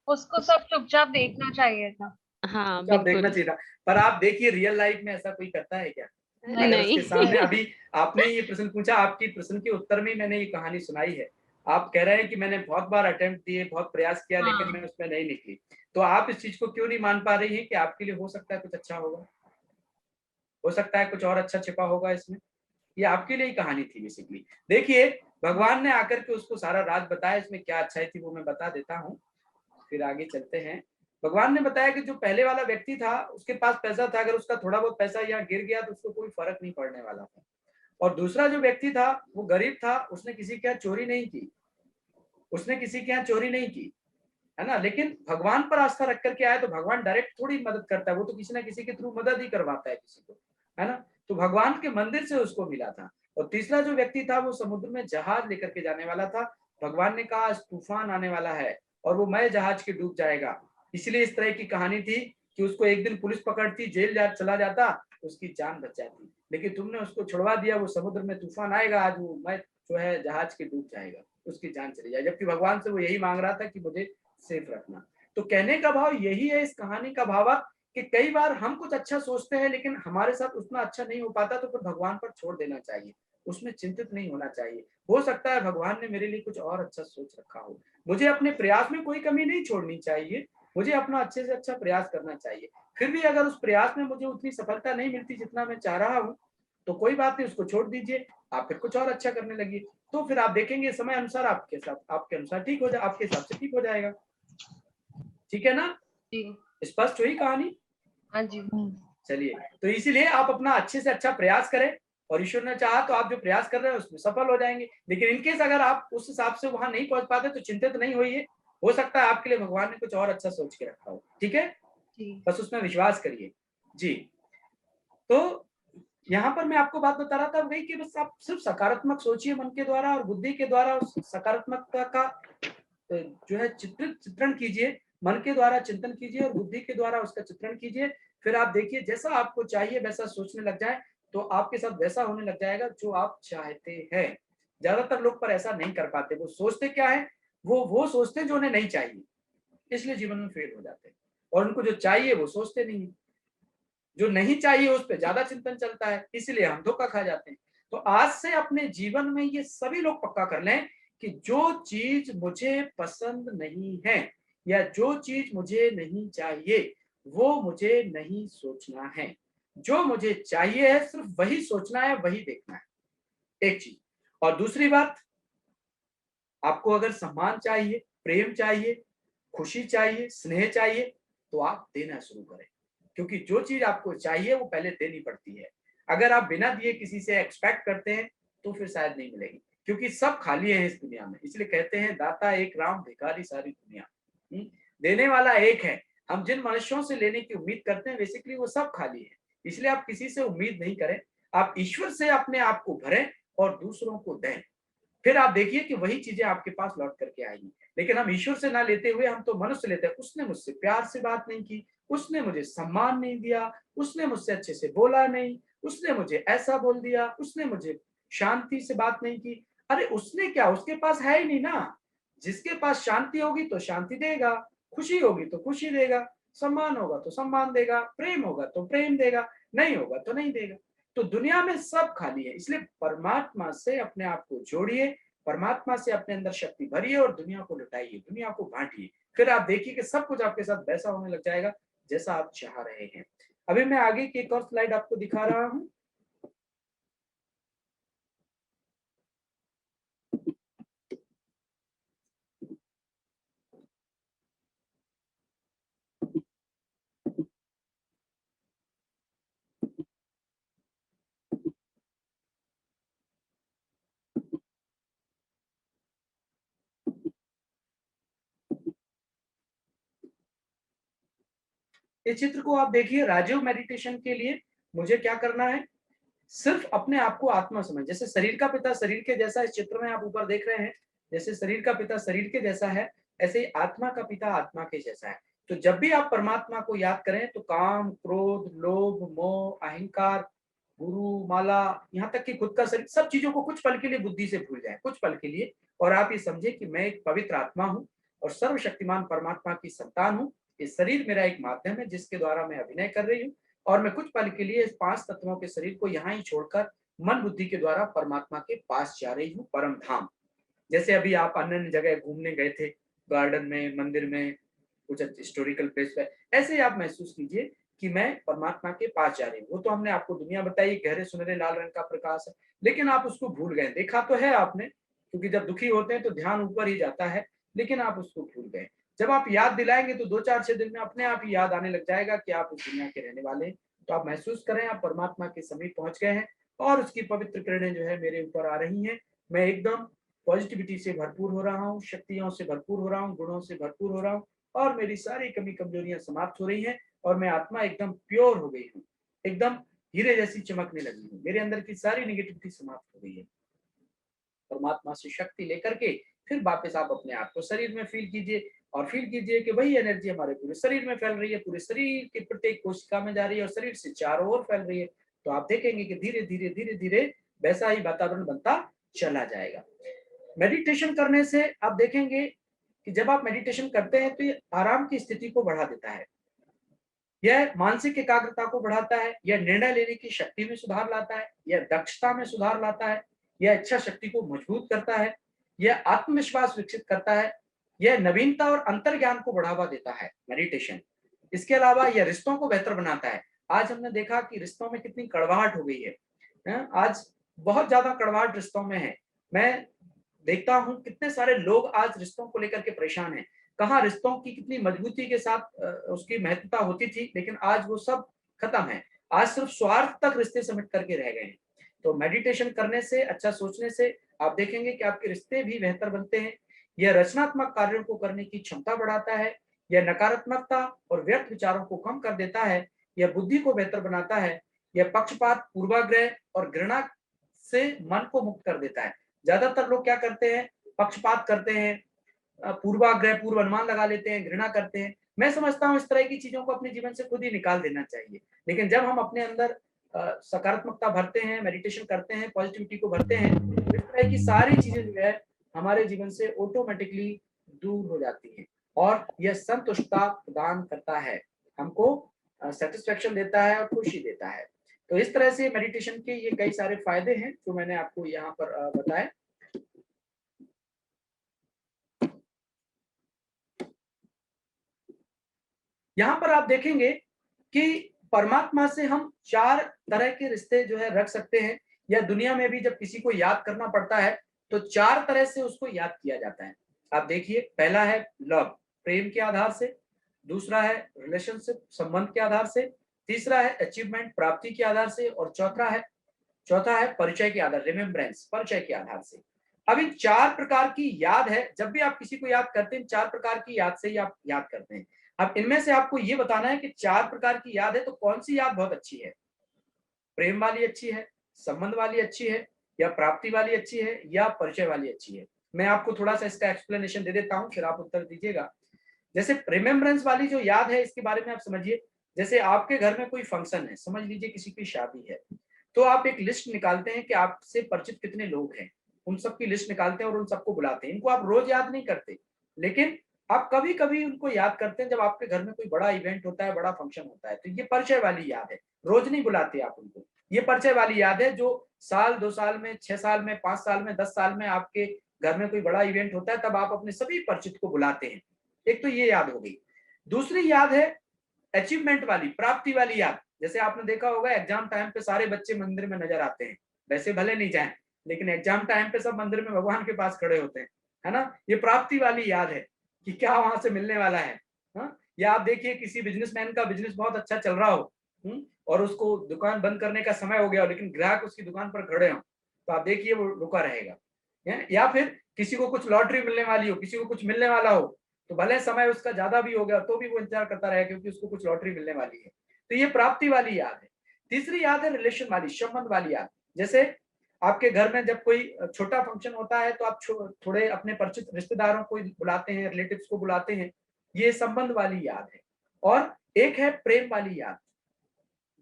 उसको सब चुपचाप देखना चाहिए था। हाँ चुपचाप देखना चाहिए था। पर आप देखिए रियल लाइफ में ऐसा कोई करता है क्या? अगर उसके नहीं। सामने अभी आपने ये प्रश्न पूछा, आपकी प्रश्न के उत्तर में मैंने ये कहानी सुनाई है। आप कह रहे हैं कि मैंने बहुत बार अटेम्प्ट दिए, बहुत प्रयास किया, लेकिन हाँ। मैं उसमें नहीं निकली। तो आप इस चीज को क्यों नहीं मान पा रही हैं कि आपके लिए हो सकता है कुछ अच्छा होगा, हो सकता है कुछ और अच्छा छिपा होगा इसमें। ये आपके लिए ही कहानी थी बेसिकली। देखिए, भगवान ने आकर के उसको सारा राज बताया, इसमें क्या अच्छाई थी वो मैं बता देता हूँ, फिर आगे चलते हैं। भगवान ने बताया कि जो पहले वाला व्यक्ति था उसके पास पैसा था, अगर उसका थोड़ा बहुत पैसा यहाँ गिर गया तो उसको कोई फर्क नहीं पड़ने वाला था। और दूसरा जो व्यक्ति था वो गरीब था, उसने किसी के यहाँ चोरी नहीं की, उसने किसी के यहाँ चोरी नहीं की, है ना। लेकिन भगवान पर आस्था रख करके आया तो भगवान डायरेक्ट थोड़ी मदद करता है, वो तो किसी ना किसी के थ्रू मदद ही करवाता है किसी को, है ना। तो भगवान के मंदिर से उसको मिला था। और तीसरा जो व्यक्ति था वो समुद्र में जहाज लेकर के जाने वाला था। भगवान ने कहा तूफान आने वाला है और वो नए जहाज के डूब जाएगा, इसलिए इस तरह की कहानी थी कि उसको एक दिन पुलिस पकड़ती, जेल चला जाता, उसकी जान बच जाती। लेकिन तुमने उसको छुड़वा दिया, वो समुद्र में तूफान आएगा, आज वो मैं जो है जहाज के डूब जाएगा, उसकी जान चली जाए, जबकि भगवान से वो यही मांग रहा था कि मुझे सेफ रखना। तो कहने का भाव यही है इस कहानी का भाव कि कई बार हम कुछ अच्छा सोचते हैं लेकिन हमारे साथ उतना अच्छा नहीं हो पाता, तो फिर भगवान पर छोड़ देना चाहिए, उसमें चिंतित नहीं होना चाहिए। हो सकता है भगवान ने मेरे लिए कुछ और अच्छा सोच रखा हो, मुझे अपने प्रयास में कोई कमी नहीं छोड़नी चाहिए, मुझे अपना अच्छे से अच्छा प्रयास करना चाहिए। फिर भी अगर उस प्रयास में मुझे उतनी सफलता नहीं मिलती जितना मैं चाह रहा हूँ, तो कोई बात नहीं, उसको छोड़ दीजिए, आप फिर कुछ और अच्छा करने लगिए। तो फिर आप देखेंगे समय अनुसार आपके साथ आपके अनुसार ठीक हो जाए, आपके हिसाब से ठीक हो जाएगा। ठीक है ना, स्पष्ट हुई कहानी? हाँ जी। चलिए, तो इसीलिए आप अपना अच्छे से अच्छा प्रयास करें, और ईश्वर ने चाहा तो आप जो प्रयास कर रहे हैं उसमें सफल हो जाएंगे। लेकिन इनकेस अगर आप उस हिसाब से वहां नहीं पहुंच पाते तो चिंतित नहीं होइए, हो सकता है आपके लिए भगवान ने कुछ और अच्छा सोच के रखा हो। ठीक है, बस उसमें विश्वास करिए जी। तो यहाँ पर मैं आपको बात बता रहा था वही कि बस आप सिर्फ सकारात्मक सोचिए मन के द्वारा और बुद्धि के द्वारा उस सकारात्मकता का जो है चित्रण कीजिए, मन के द्वारा चिंतन कीजिए और बुद्धि के द्वारा उसका चित्रण कीजिए। फिर आप देखिए जैसा आपको चाहिए वैसा सोचने लग जाए तो आपके साथ वैसा होने लग जाएगा जो आप चाहते हैं। ज्यादातर लोग पर ऐसा नहीं कर पाते, वो सोचते क्या है, वो सोचते हैं जो उन्हें नहीं चाहिए, इसलिए जीवन में फेल हो जाते हैं। और उनको जो चाहिए वो सोचते नहीं, जो नहीं चाहिए उस पर ज्यादा चिंतन चलता है, इसलिए हम धोखा खा जाते हैं। तो आज से अपने जीवन में ये सभी लोग पक्का कर लें कि जो चीज मुझे पसंद नहीं है या जो चीज मुझे नहीं चाहिए वो मुझे नहीं सोचना है, जो मुझे चाहिए है सिर्फ वही सोचना है, वही देखना है, एक चीज। और दूसरी बात, आपको अगर सम्मान चाहिए, प्रेम चाहिए, खुशी चाहिए, स्नेह चाहिए, तो आप देना शुरू करें, क्योंकि जो चीज आपको चाहिए वो पहले देनी पड़ती है। अगर आप बिना दिए किसी से एक्सपेक्ट करते हैं तो फिर शायद नहीं मिलेगी, क्योंकि सब खाली है इस दुनिया में। इसलिए कहते हैं दाता एक राम भिखारी सारी दुनिया। देने वाला एक है, हम जिन मनुष्यों से लेने की उम्मीद करते हैं बेसिकली वो सब खाली है। इसलिए आप किसी से उम्मीद नहीं करें, आप ईश्वर से अपने आप को भरें और दूसरों को दें, फिर आप देखिए कि वही चीजें आपके पास लौट करके आएंगी। लेकिन हम ईश्वर से ना लेते हुए हम तो मनुष्य लेते हैं, उसने मुझसे प्यार से बात नहीं की, उसने मुझे सम्मान नहीं दिया, उसने मुझसे अच्छे से बोला नहीं, उसने मुझे ऐसा बोल दिया, उसने मुझे शांति से बात नहीं की। अरे उसने क्या, उसके पास है ही नहीं ना। जिसके पास शांति होगी तो शांति देगा, खुशी होगी तो खुशी देगा, सम्मान होगा तो सम्मान देगा, प्रेम होगा तो प्रेम देगा, नहीं होगा तो नहीं देगा। तो दुनिया में सब खाली है, इसलिए परमात्मा से अपने आप को जोड़िए, परमात्मा से अपने अंदर शक्ति भरिए और दुनिया को लुटाइए, दुनिया को बांटिए। फिर आप देखिए कि सब कुछ आपके साथ वैसा होने लग जाएगा जैसा आप चाह रहे हैं। अभी मैं आगे की एक और स्लाइड आपको दिखा रहा हूं। इस चित्र को आप देखिए, राजीव मेडिटेशन के लिए मुझे क्या करना है, सिर्फ अपने आप को आत्मा समझ। जैसे शरीर का पिता शरीर के जैसा, इस चित्र में आप ऊपर देख रहे हैं, जैसे शरीर का पिता शरीर के जैसा है, ऐसे ही आत्मा का पिता आत्मा के जैसा है। तो जब भी आप परमात्मा को याद करें तो काम, क्रोध, लोभ, मोह, अहंकार, गुरु, माला, यहाँ तक कि खुद का शरीर, सब चीजों को कुछ पल के लिए बुद्धि से भूल जाए, कुछ पल के लिए, और आप ये समझे कि मैं एक पवित्र आत्मा हूँ और सर्वशक्तिमान परमात्मा की संतान हूँ। ये शरीर मेरा एक माध्यम है जिसके द्वारा मैं अभिनय कर रही हूँ। और मैं कुछ पल के लिए इस 5 तत्वों के शरीर को यहाँ ही छोड़कर मन बुद्धि के द्वारा परमात्मा के पास जा रही हूँ, परम धाम। जैसे अभी आप अन्य जगह घूमने गए थे, गार्डन में, मंदिर में, कुछ हिस्टोरिकल प्लेस पे, ऐसे ही आप महसूस कीजिए कि मैं परमात्मा के पास जा रही हूँ। वो तो हमने आपको दुनिया बताई, गहरे सुनहरे लाल रंग का प्रकाश है, लेकिन आप उसको भूल गए। देखा तो है आपने, क्योंकि जब दुखी होते हैं तो ध्यान ऊपर ही जाता है, लेकिन आप उसको भूल गए। जब आप याद दिलाएंगे तो 2-4-6 दिन में अपने आप ही याद आने लग जाएगा कि आप उस दुनिया के रहने वाले हैं। तो आप महसूस करें आप परमात्मा के समीप पहुंच गए हैं और उसकी पवित्र किरणें जो है मेरे ऊपर आ रही हैं। मैं एकदम पॉजिटिविटी से भरपूर हो रहा हूँ, शक्तियों से भरपूर हो रहा हूँ, गुणों से भरपूर हो रहा हूँ और मेरी सारी कमी कमजोरियां समाप्त हो रही हैं और मैं आत्मा एकदम प्योर हो गई हूँ, एकदम हीरे जैसी चमकने लगी हूँ। मेरे अंदर की सारी निगेटिविटी समाप्त हो गई है। परमात्मा से शक्ति लेकर के फिर वापस आप अपने आप को शरीर में फील कीजिए और फील कीजिए कि वही एनर्जी हमारे पूरे शरीर में फैल रही है, पूरे शरीर के प्रत्येक कोशिका में जा रही है और शरीर से चारों ओर फैल रही है। तो आप देखेंगे कि धीरे धीरे धीरे धीरे वैसा ही वातावरण बनता चला जाएगा। मेडिटेशन करने से आप देखेंगे कि जब आप मेडिटेशन करते हैं तो ये आराम की स्थिति को बढ़ा देता है, यह मानसिक एकाग्रता को बढ़ाता है, यह निर्णय लेने की शक्ति में सुधार लाता है, यह दक्षता में सुधार लाता है, यह इच्छा शक्ति को मजबूत करता है, यह आत्मविश्वास विकसित करता है, यह नवीनता और अंतर्ज्ञान को बढ़ावा देता है मेडिटेशन। इसके अलावा यह रिश्तों को बेहतर बनाता है। आज हमने देखा कि रिश्तों में कितनी कड़वाहट हो गई है, आज बहुत ज्यादा कड़वाहट रिश्तों में है। मैं देखता हूं कितने सारे लोग आज रिश्तों को लेकर के परेशान हैं। कहाँ रिश्तों की कितनी मजबूती के साथ उसकी महत्वता होती थी, लेकिन आज वो सब खत्म है। आज सिर्फ स्वार्थ तक रिश्ते समेट करके रह गए हैं। तो मेडिटेशन करने से, अच्छा सोचने से आप देखेंगे कि आपके रिश्ते भी बेहतर बनते हैं। यह रचनात्मक कार्यों को करने की क्षमता बढ़ाता है, यह नकारात्मकता और व्यर्थ विचारों को कम कर देता है, यह बुद्धि को बेहतर बनाता है, यह पक्षपात, पूर्वाग्रह और घृणा से मन को मुक्त कर देता है। ज्यादातर लोग क्या करते हैं, पक्षपात करते हैं, पूर्वाग्रह, पूर्व अनुमान लगा लेते हैं, घृणा करते हैं। मैं समझता हूं इस तरह की चीजों को अपने जीवन से खुद ही निकाल देना चाहिए। लेकिन जब हम अपने अंदर सकारात्मकता भरते हैं, मेडिटेशन करते हैं, पॉजिटिविटी को भरते हैं, तो इस तरह की सारी चीजें जो है हमारे जीवन से ऑटोमेटिकली दूर हो जाती हैं और यह संतुष्टता प्रदान करता है, हमको सेटिस्फेक्शन देता है और खुशी देता है। तो इस तरह से मेडिटेशन के ये कई सारे फायदे हैं जो मैंने आपको यहाँ पर बताए। यहाँ पर आप देखेंगे कि परमात्मा से हम 4 तरह के रिश्ते जो है रख सकते हैं, या दुनिया में भी जब किसी को याद करना पड़ता है तो 4 तरह से उसको याद किया जाता है। आप देखिए, पहला है लव, प्रेम के आधार से, दूसरा है रिलेशनशिप, संबंध के आधार से, तीसरा है अचीवमेंट, प्राप्ति के आधार से, और चौथा है परिचय के आधार, रिमेम्बरेंस, परिचय के आधार से। अब इन 4 प्रकार की याद है। जब भी आप किसी को याद करते हैं, 4 प्रकार की याद से ही आप याद करते हैं। अब इनमें से आपको ये बताना है कि 4 प्रकार की याद है तो कौन सी याद बहुत अच्छी है। प्रेम वाली अच्छी है, संबंध वाली अच्छी है, या प्राप्ति वाली अच्छी है, या परिचय वाली अच्छी है। मैं आपको थोड़ा सा इसका एक्सप्लेनेशन दे देता हूं, फिर आप उत्तर दीजिएगा। जैसे रिमेम्बरेंस वाली जो याद है, इसके बारे में आप समझिए। जैसे आपके घर में कोई फंक्शन है, समझ लीजिए किसी की शादी है, तो आप एक लिस्ट निकालते हैं कि आपसे परिचित कितने लोग हैं, उन सबकी लिस्ट निकालते हैं और उन सबको बुलाते हैं। इनको आप रोज याद नहीं करते, लेकिन आप कभी कभी उनको याद करते हैं जब आपके घर में कोई बड़ा इवेंट होता है, बड़ा फंक्शन होता है। तो ये परिचय वाली याद है, रोज नहीं बुलाते आप उनको। ये परिचय वाली याद है जो साल, 2 साल में, 6 साल में, 5 साल में, 10 साल में आपके घर में कोई बड़ा इवेंट होता है, तब आप अपने सभी परिचित को बुलाते हैं। एक तो ये याद हो गई। दूसरी याद है अचीवमेंट वाली, प्राप्ति वाली याद। जैसे आपने देखा होगा एग्जाम टाइम पे सारे बच्चे मंदिर में नजर आते हैं, वैसे भले नहीं जाएं, लेकिन एग्जाम टाइम पे सब मंदिर में भगवान के पास खड़े होते हैं, है ना। ये प्राप्ति वाली याद है कि क्या वहां से मिलने वाला है। या आप देखिए किसी बिजनेसमैन का बिजनेस बहुत अच्छा चल रहा हो, और उसको दुकान बंद करने का समय हो गया हो, लेकिन ग्राहक उसकी दुकान पर खड़े हो, तो आप देखिए वो रुका रहेगा। या फिर किसी को कुछ लॉटरी मिलने वाली हो, किसी को कुछ मिलने वाला हो, तो भले समय उसका ज्यादा भी हो गया तो भी वो इंतजार करता रहेगा क्योंकि उसको कुछ लॉटरी मिलने वाली है। तो ये प्राप्ति वाली याद है। तीसरी याद है रिलेशन वाली, संबंध वाली याद। जैसे आपके घर में जब कोई छोटा फंक्शन होता है तो आप थोड़े अपने परिचित रिश्तेदारों को बुलाते हैं, रिलेटिव्स को बुलाते हैं, ये संबंध वाली याद है। और एक है प्रेम वाली याद,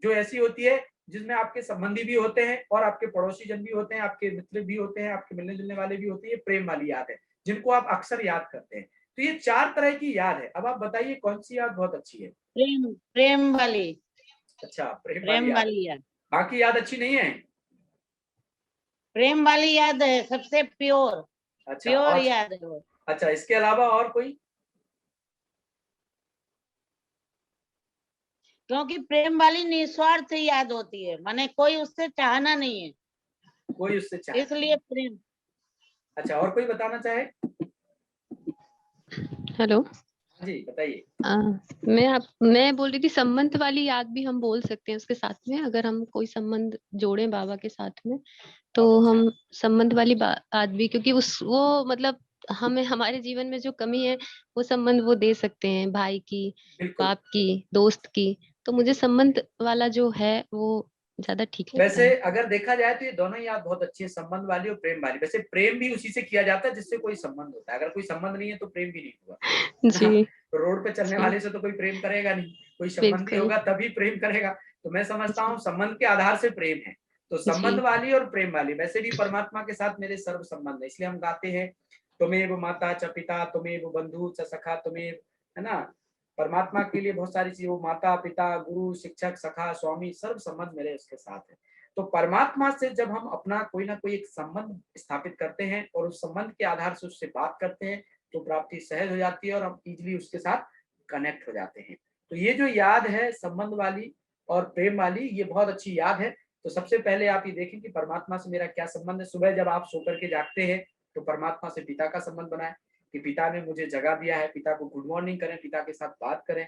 जो ऐसी होती है जिसमें आपके संबंधी भी होते हैं और आपके पड़ोसी जन भी होते हैं, आपके मित्र भी होते हैं, आपके मिलने जुलने वाले भी होते हैं। ये प्रेम वाली याद है जिनको आप अक्सर याद करते हैं। तो ये 4 तरह की याद है। अब आप बताइए कौन सी याद बहुत अच्छी है। प्रेम वाली। अच्छा, प्रेम प्रेम वाली याद। वाली याद। बाकी याद अच्छी नहीं है? प्रेम वाली याद है सबसे प्योर, अच्छा, प्योर और याद है वो। अच्छा, इसके अलावा और कोई? क्योंकि प्रेम वाली निस्वार्थ याद होती है, माने कोई उससे चाहना नहीं है, कोई उससे चाहे, इसलिए प्रेम। अच्छा, और कोई बताना चाहे? हेलो, जी बताइए। मैं बोल रही थी संबंध वाली याद भी हम बोल सकते हैं उसके साथ में, अगर हम कोई संबंध जोड़े बाबा के साथ में तो हम संबंध वाली बात भी, क्योंकि वो मतलब हमें हमारे जीवन में जो कमी है वो संबंध वो दे सकते हैं, भाई की, बाप की, दोस्त की। तो मुझे संबंध वाला जो है वो ज्यादा ठीक लगता वैसे है। अगर देखा जाए तो ये दोनों याद बहुत अच्छी है, संबंध वाली और प्रेम वाली। वैसे प्रेम भी उसी से किया जाता है जिससे कोई संबंध होता है, अगर कोई संबंध नहीं है तो प्रेम भी नहीं हुआ। जी तो रोड पे चलने जी वाले से तो कोई प्रेम करेगा नहीं, कोई संबंधी बिल्कुल होगा तभी प्रेम करेगा। तो मैं समझता हूँ संबंध के आधार से प्रेम है। तो संबंध जी वाली और प्रेम वाली, वैसे भी परमात्मा के साथ मेरे सर्व संबंध है, इसलिए हम गाते हैं तुमेव माता च पिता तुमेव बंधु च सखा तुमेव, है ना। परमात्मा के लिए बहुत सारी चीजें, वो माता पिता गुरु शिक्षक सखा स्वामी सर्व संबंध मेरे उसके साथ है। तो परमात्मा से जब हम अपना कोई ना कोई एक संबंध स्थापित करते हैं और उस संबंध के आधार से उससे बात करते हैं तो प्राप्ति सहज हो जाती है और हम इजीली उसके साथ कनेक्ट हो जाते हैं। तो ये जो याद है संबंध वाली और प्रेम वाली, ये बहुत अच्छी याद है। तो सबसे पहले आप ये देखें कि परमात्मा से मेरा क्या संबंध है। सुबह जब आप सोकर के जागते हैं तो परमात्मा से पिता का संबंध बनाए कि पिता ने मुझे जगा दिया है, पिता को गुड मॉर्निंग करें, पिता के साथ बात करें।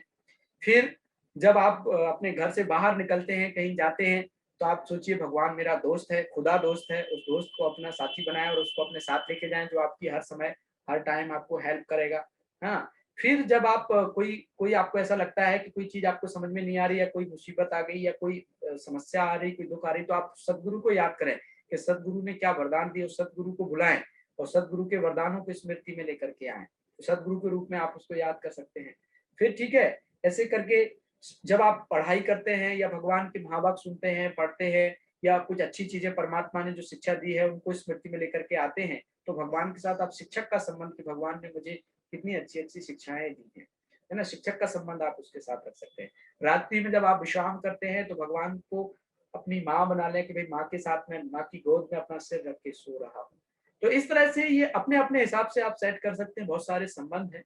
फिर जब आप अपने घर से बाहर निकलते हैं, कहीं जाते हैं, तो आप सोचिए भगवान मेरा दोस्त है, खुदा दोस्त है, उस दोस्त को अपना साथी बनाएं और उसको अपने साथ लेके जाएं जो आपकी हर समय हर टाइम आपको हेल्प करेगा। हाँ, फिर जब आप कोई कोई आपको ऐसा लगता है कि कोई चीज आपको समझ में नहीं आ रही, या कोई मुसीबत आ गई, या कोई समस्या आ रही, कोई दुख आ रही, तो आप सदगुरु को याद करें कि सदगुरु ने क्या वरदान दिए, उस सदगुरु को बुलाएं और सदगुरु के वरदानों को स्मृति में लेकर के आए। तो सदगुरु के रूप में आप उसको याद कर सकते हैं। फिर ठीक है, ऐसे करके जब आप पढ़ाई करते हैं या भगवान के महावाक्य सुनते हैं, पढ़ते हैं, या कुछ अच्छी चीजें परमात्मा ने जो शिक्षा दी है उनको स्मृति में लेकर के आते हैं, तो भगवान के साथ आप शिक्षक का संबंध, कि भगवान ने मुझे कितनी अच्छी अच्छी शिक्षाएं दी हैं, है ना, शिक्षक का संबंध आप उसके साथ रख सकते हैं। रात्रि में जब आप विश्राम करते हैं तो भगवान को अपनी माँ बना लें कि भाई माँ के साथ में, माँ की गोद में अपना सिर रख के सो रहा हूँ। तो इस तरह से ये अपने अपने हिसाब से आप सेट कर सकते हैं। बहुत सारे संबंध हैं,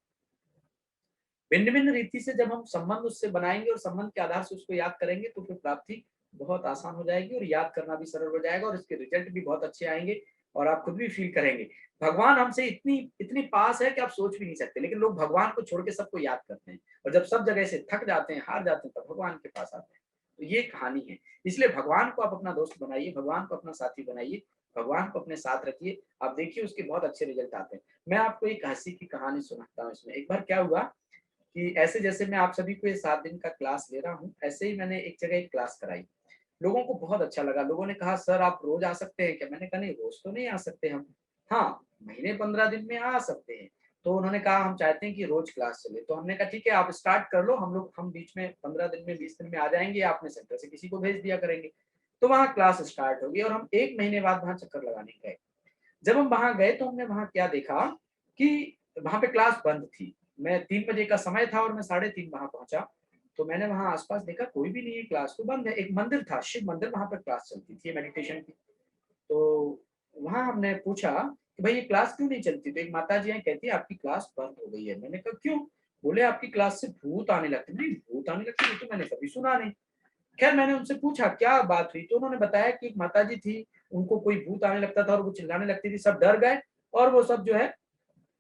भिन्न भिन्न रीति से जब हम संबंध उससे बनाएंगे और संबंध के आधार से उसको याद करेंगे तो फिर प्राप्ति बहुत आसान हो जाएगी और याद करना भी सरल हो जाएगा और इसके रिजल्ट भी बहुत अच्छे आएंगे और आप खुद भी फील करेंगे भगवान हमसे इतनी इतनी पास है कि आप सोच भी नहीं सकते। लेकिन लोग भगवान को छोड़ के सबको याद करते हैं और जब सब जगह से थक जाते हैं, हार जाते हैं, तब भगवान के पास आते हैं। तो ये कहानी है। इसलिए भगवान को आप अपना दोस्त बनाइए, भगवान को अपना साथी बनाइए, भगवान को अपने साथ रखिए, आप देखिए उसके बहुत अच्छे रिजल्ट आते हैं। मैं आपको एक हंसी की कहानी सुनाता हूँ। इसमें एक बार क्या हुआ कि ऐसे जैसे मैं आप सभी को ये 7 दिन का क्लास ले रहा हूँ, ऐसे ही मैंने एक जगह एक क्लास कराई। लोगों को बहुत अच्छा लगा। लोगों ने कहा सर आप रोज आ सकते हैं क्या? मैंने कहा नहीं, रोज तो नहीं आ सकते हम, हाँ महीने 15 दिन में आ सकते हैं। तो उन्होंने कहा हम चाहते हैं कि रोज क्लास चले। तो हमने कहा ठीक है आप स्टार्ट कर लो, हम बीच में 15 दिन में 20 दिन में आ जाएंगे, आपने सेंटर से किसी को भेज दिया करेंगे। तो वहाँ क्लास स्टार्ट होगी और हम 1 महीने बाद वहाँ चक्कर लगाने गए। जब हम वहाँ गए तो हमने वहाँ क्या देखा कि वहाँ पे क्लास बंद थी। मैं 3 बजे का समय था और मैं 3:30 वहाँ पहुंचा। तो मैंने वहाँ आसपास देखा कोई भी नहीं है, क्लास तो बंद है। एक मंदिर था, शिव मंदिर, वहाँ पर क्लास चलती थी मेडिटेशन की। तो वहाँ हमने पूछा कि भाई ये क्लास क्यों नहीं चलती? तो एक माता जी हैं, कहती है आपकी क्लास बंद हो गई है। मैंने कहा क्यों? बोले आपकी क्लास से भूत आने लगते। नहीं भूत आने लगते ये तो मैंने कभी सुना नहीं। खैर मैंने उनसे पूछा क्या बात हुई, तो उन्होंने बताया कि एक माता जी थी, उनको कोई भूत आने लगता था और वो चिल्लाने लगती थी, सब डर गए और वो सब जो है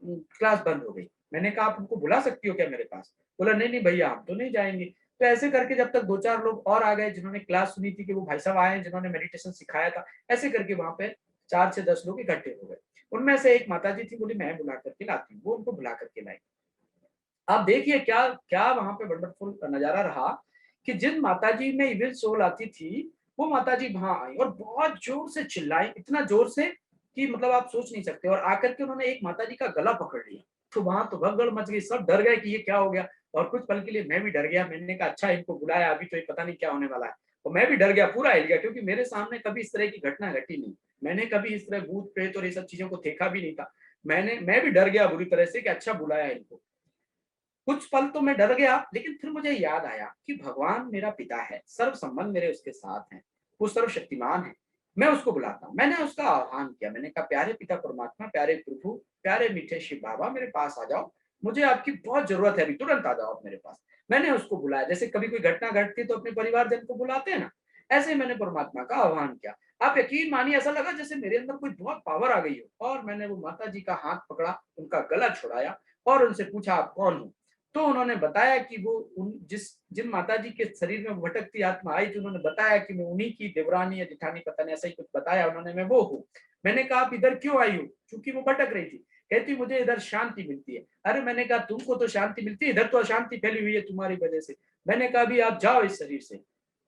क्लास बंद हो गई। मैंने कहा आप उनको बुला सकती हो क्या मेरे पास? बोला नहीं नहीं भैया हम तो नहीं जाएंगे। तो ऐसे करके जब तक 2-4 लोग और आ गए जिन्होंने क्लास सुनी थी कि वो भाई साहब आए जिन्होंने मेडिटेशन सिखाया था, ऐसे करके वहां पे 4 से 10 लोग इकट्ठे हो गए। उनमें से एक माता जी थी, बोली मैं बुला करके लाती हूँ। वो उनको बुला करके लाई। आप देखिए क्या क्या वहां पे वंडरफुल नजारा रहा कि जिन माताजी में इविल सोल आती थी वो माताजी वहां आई और बहुत जोर से चिल्लाई, इतना जोर से कि मतलब आप सोच नहीं सकते। और आकर के उन्होंने एक माताजी का गला पकड़ लिया। तो वहां तो भगदड़ मच गई, सब डर गए कि ये क्या हो गया। और कुछ पल के लिए मैं भी डर गया। मैंने कहा अच्छा इनको बुलाया, अभी तो ये पता नहीं क्या होने वाला है। और मैं भी डर गया, पूरा हिल गया, क्योंकि मेरे सामने कभी इस तरह की घटना घटी नहीं। मैंने कभी इस तरह भूत प्रेत और ये सब चीजों को देखा भी नहीं था। मैं भी डर गया बुरी तरह से कि अच्छा बुलाया इनको। कुछ पल तो मैं डर गया, लेकिन फिर मुझे याद आया कि भगवान मेरा पिता है, सर्व संबंध मेरे उसके साथ हैं, वो सर्वशक्तिमान है, मैं उसको बुलाता हूँ। मैंने उसका आह्वान किया, मैंने कहा प्यारे पिता परमात्मा, प्यारे प्रभु, प्यारे मीठे शिव बाबा, मेरे पास आ जाओ, मुझे आपकी बहुत जरूरत है, अभी तुरंत आ जाओ आप मेरे पास। मैंने उसको बुलाया, जैसे कभी कोई घटना घटती तो अपने परिवारजन को बुलाते हैं ना, ऐसे ही मैंने परमात्मा का आह्वान किया। आप यकीन मानिए, ऐसा लगा जैसे मेरे अंदर कोई बहुत पावर आ गई हो, और मैंने वो माता जी का हाथ पकड़ा, उनका गला छुड़ाया और उनसे पूछा आप कौन हो। तो उन्होंने बताया कि वो जिन माता जी के शरीर में भटकती आत्मा आई थी, उन्होंने बताया कि मैं उन्हीं की देवरानी या जिठानी, पता नहीं ऐसा ही कुछ बताया उन्होंने, मैं वो हूँ। मैंने कहा आप इधर क्यों आई हो, क्योंकि वो भटक रही थी। कहती मुझे इधर शांति मिलती है। अरे मैंने कहा तुमको तो शांति मिलती है, इधर तो अशांति फैली हुई है तुम्हारी वजह से। मैंने कहा अभी आप जाओ इस शरीर से।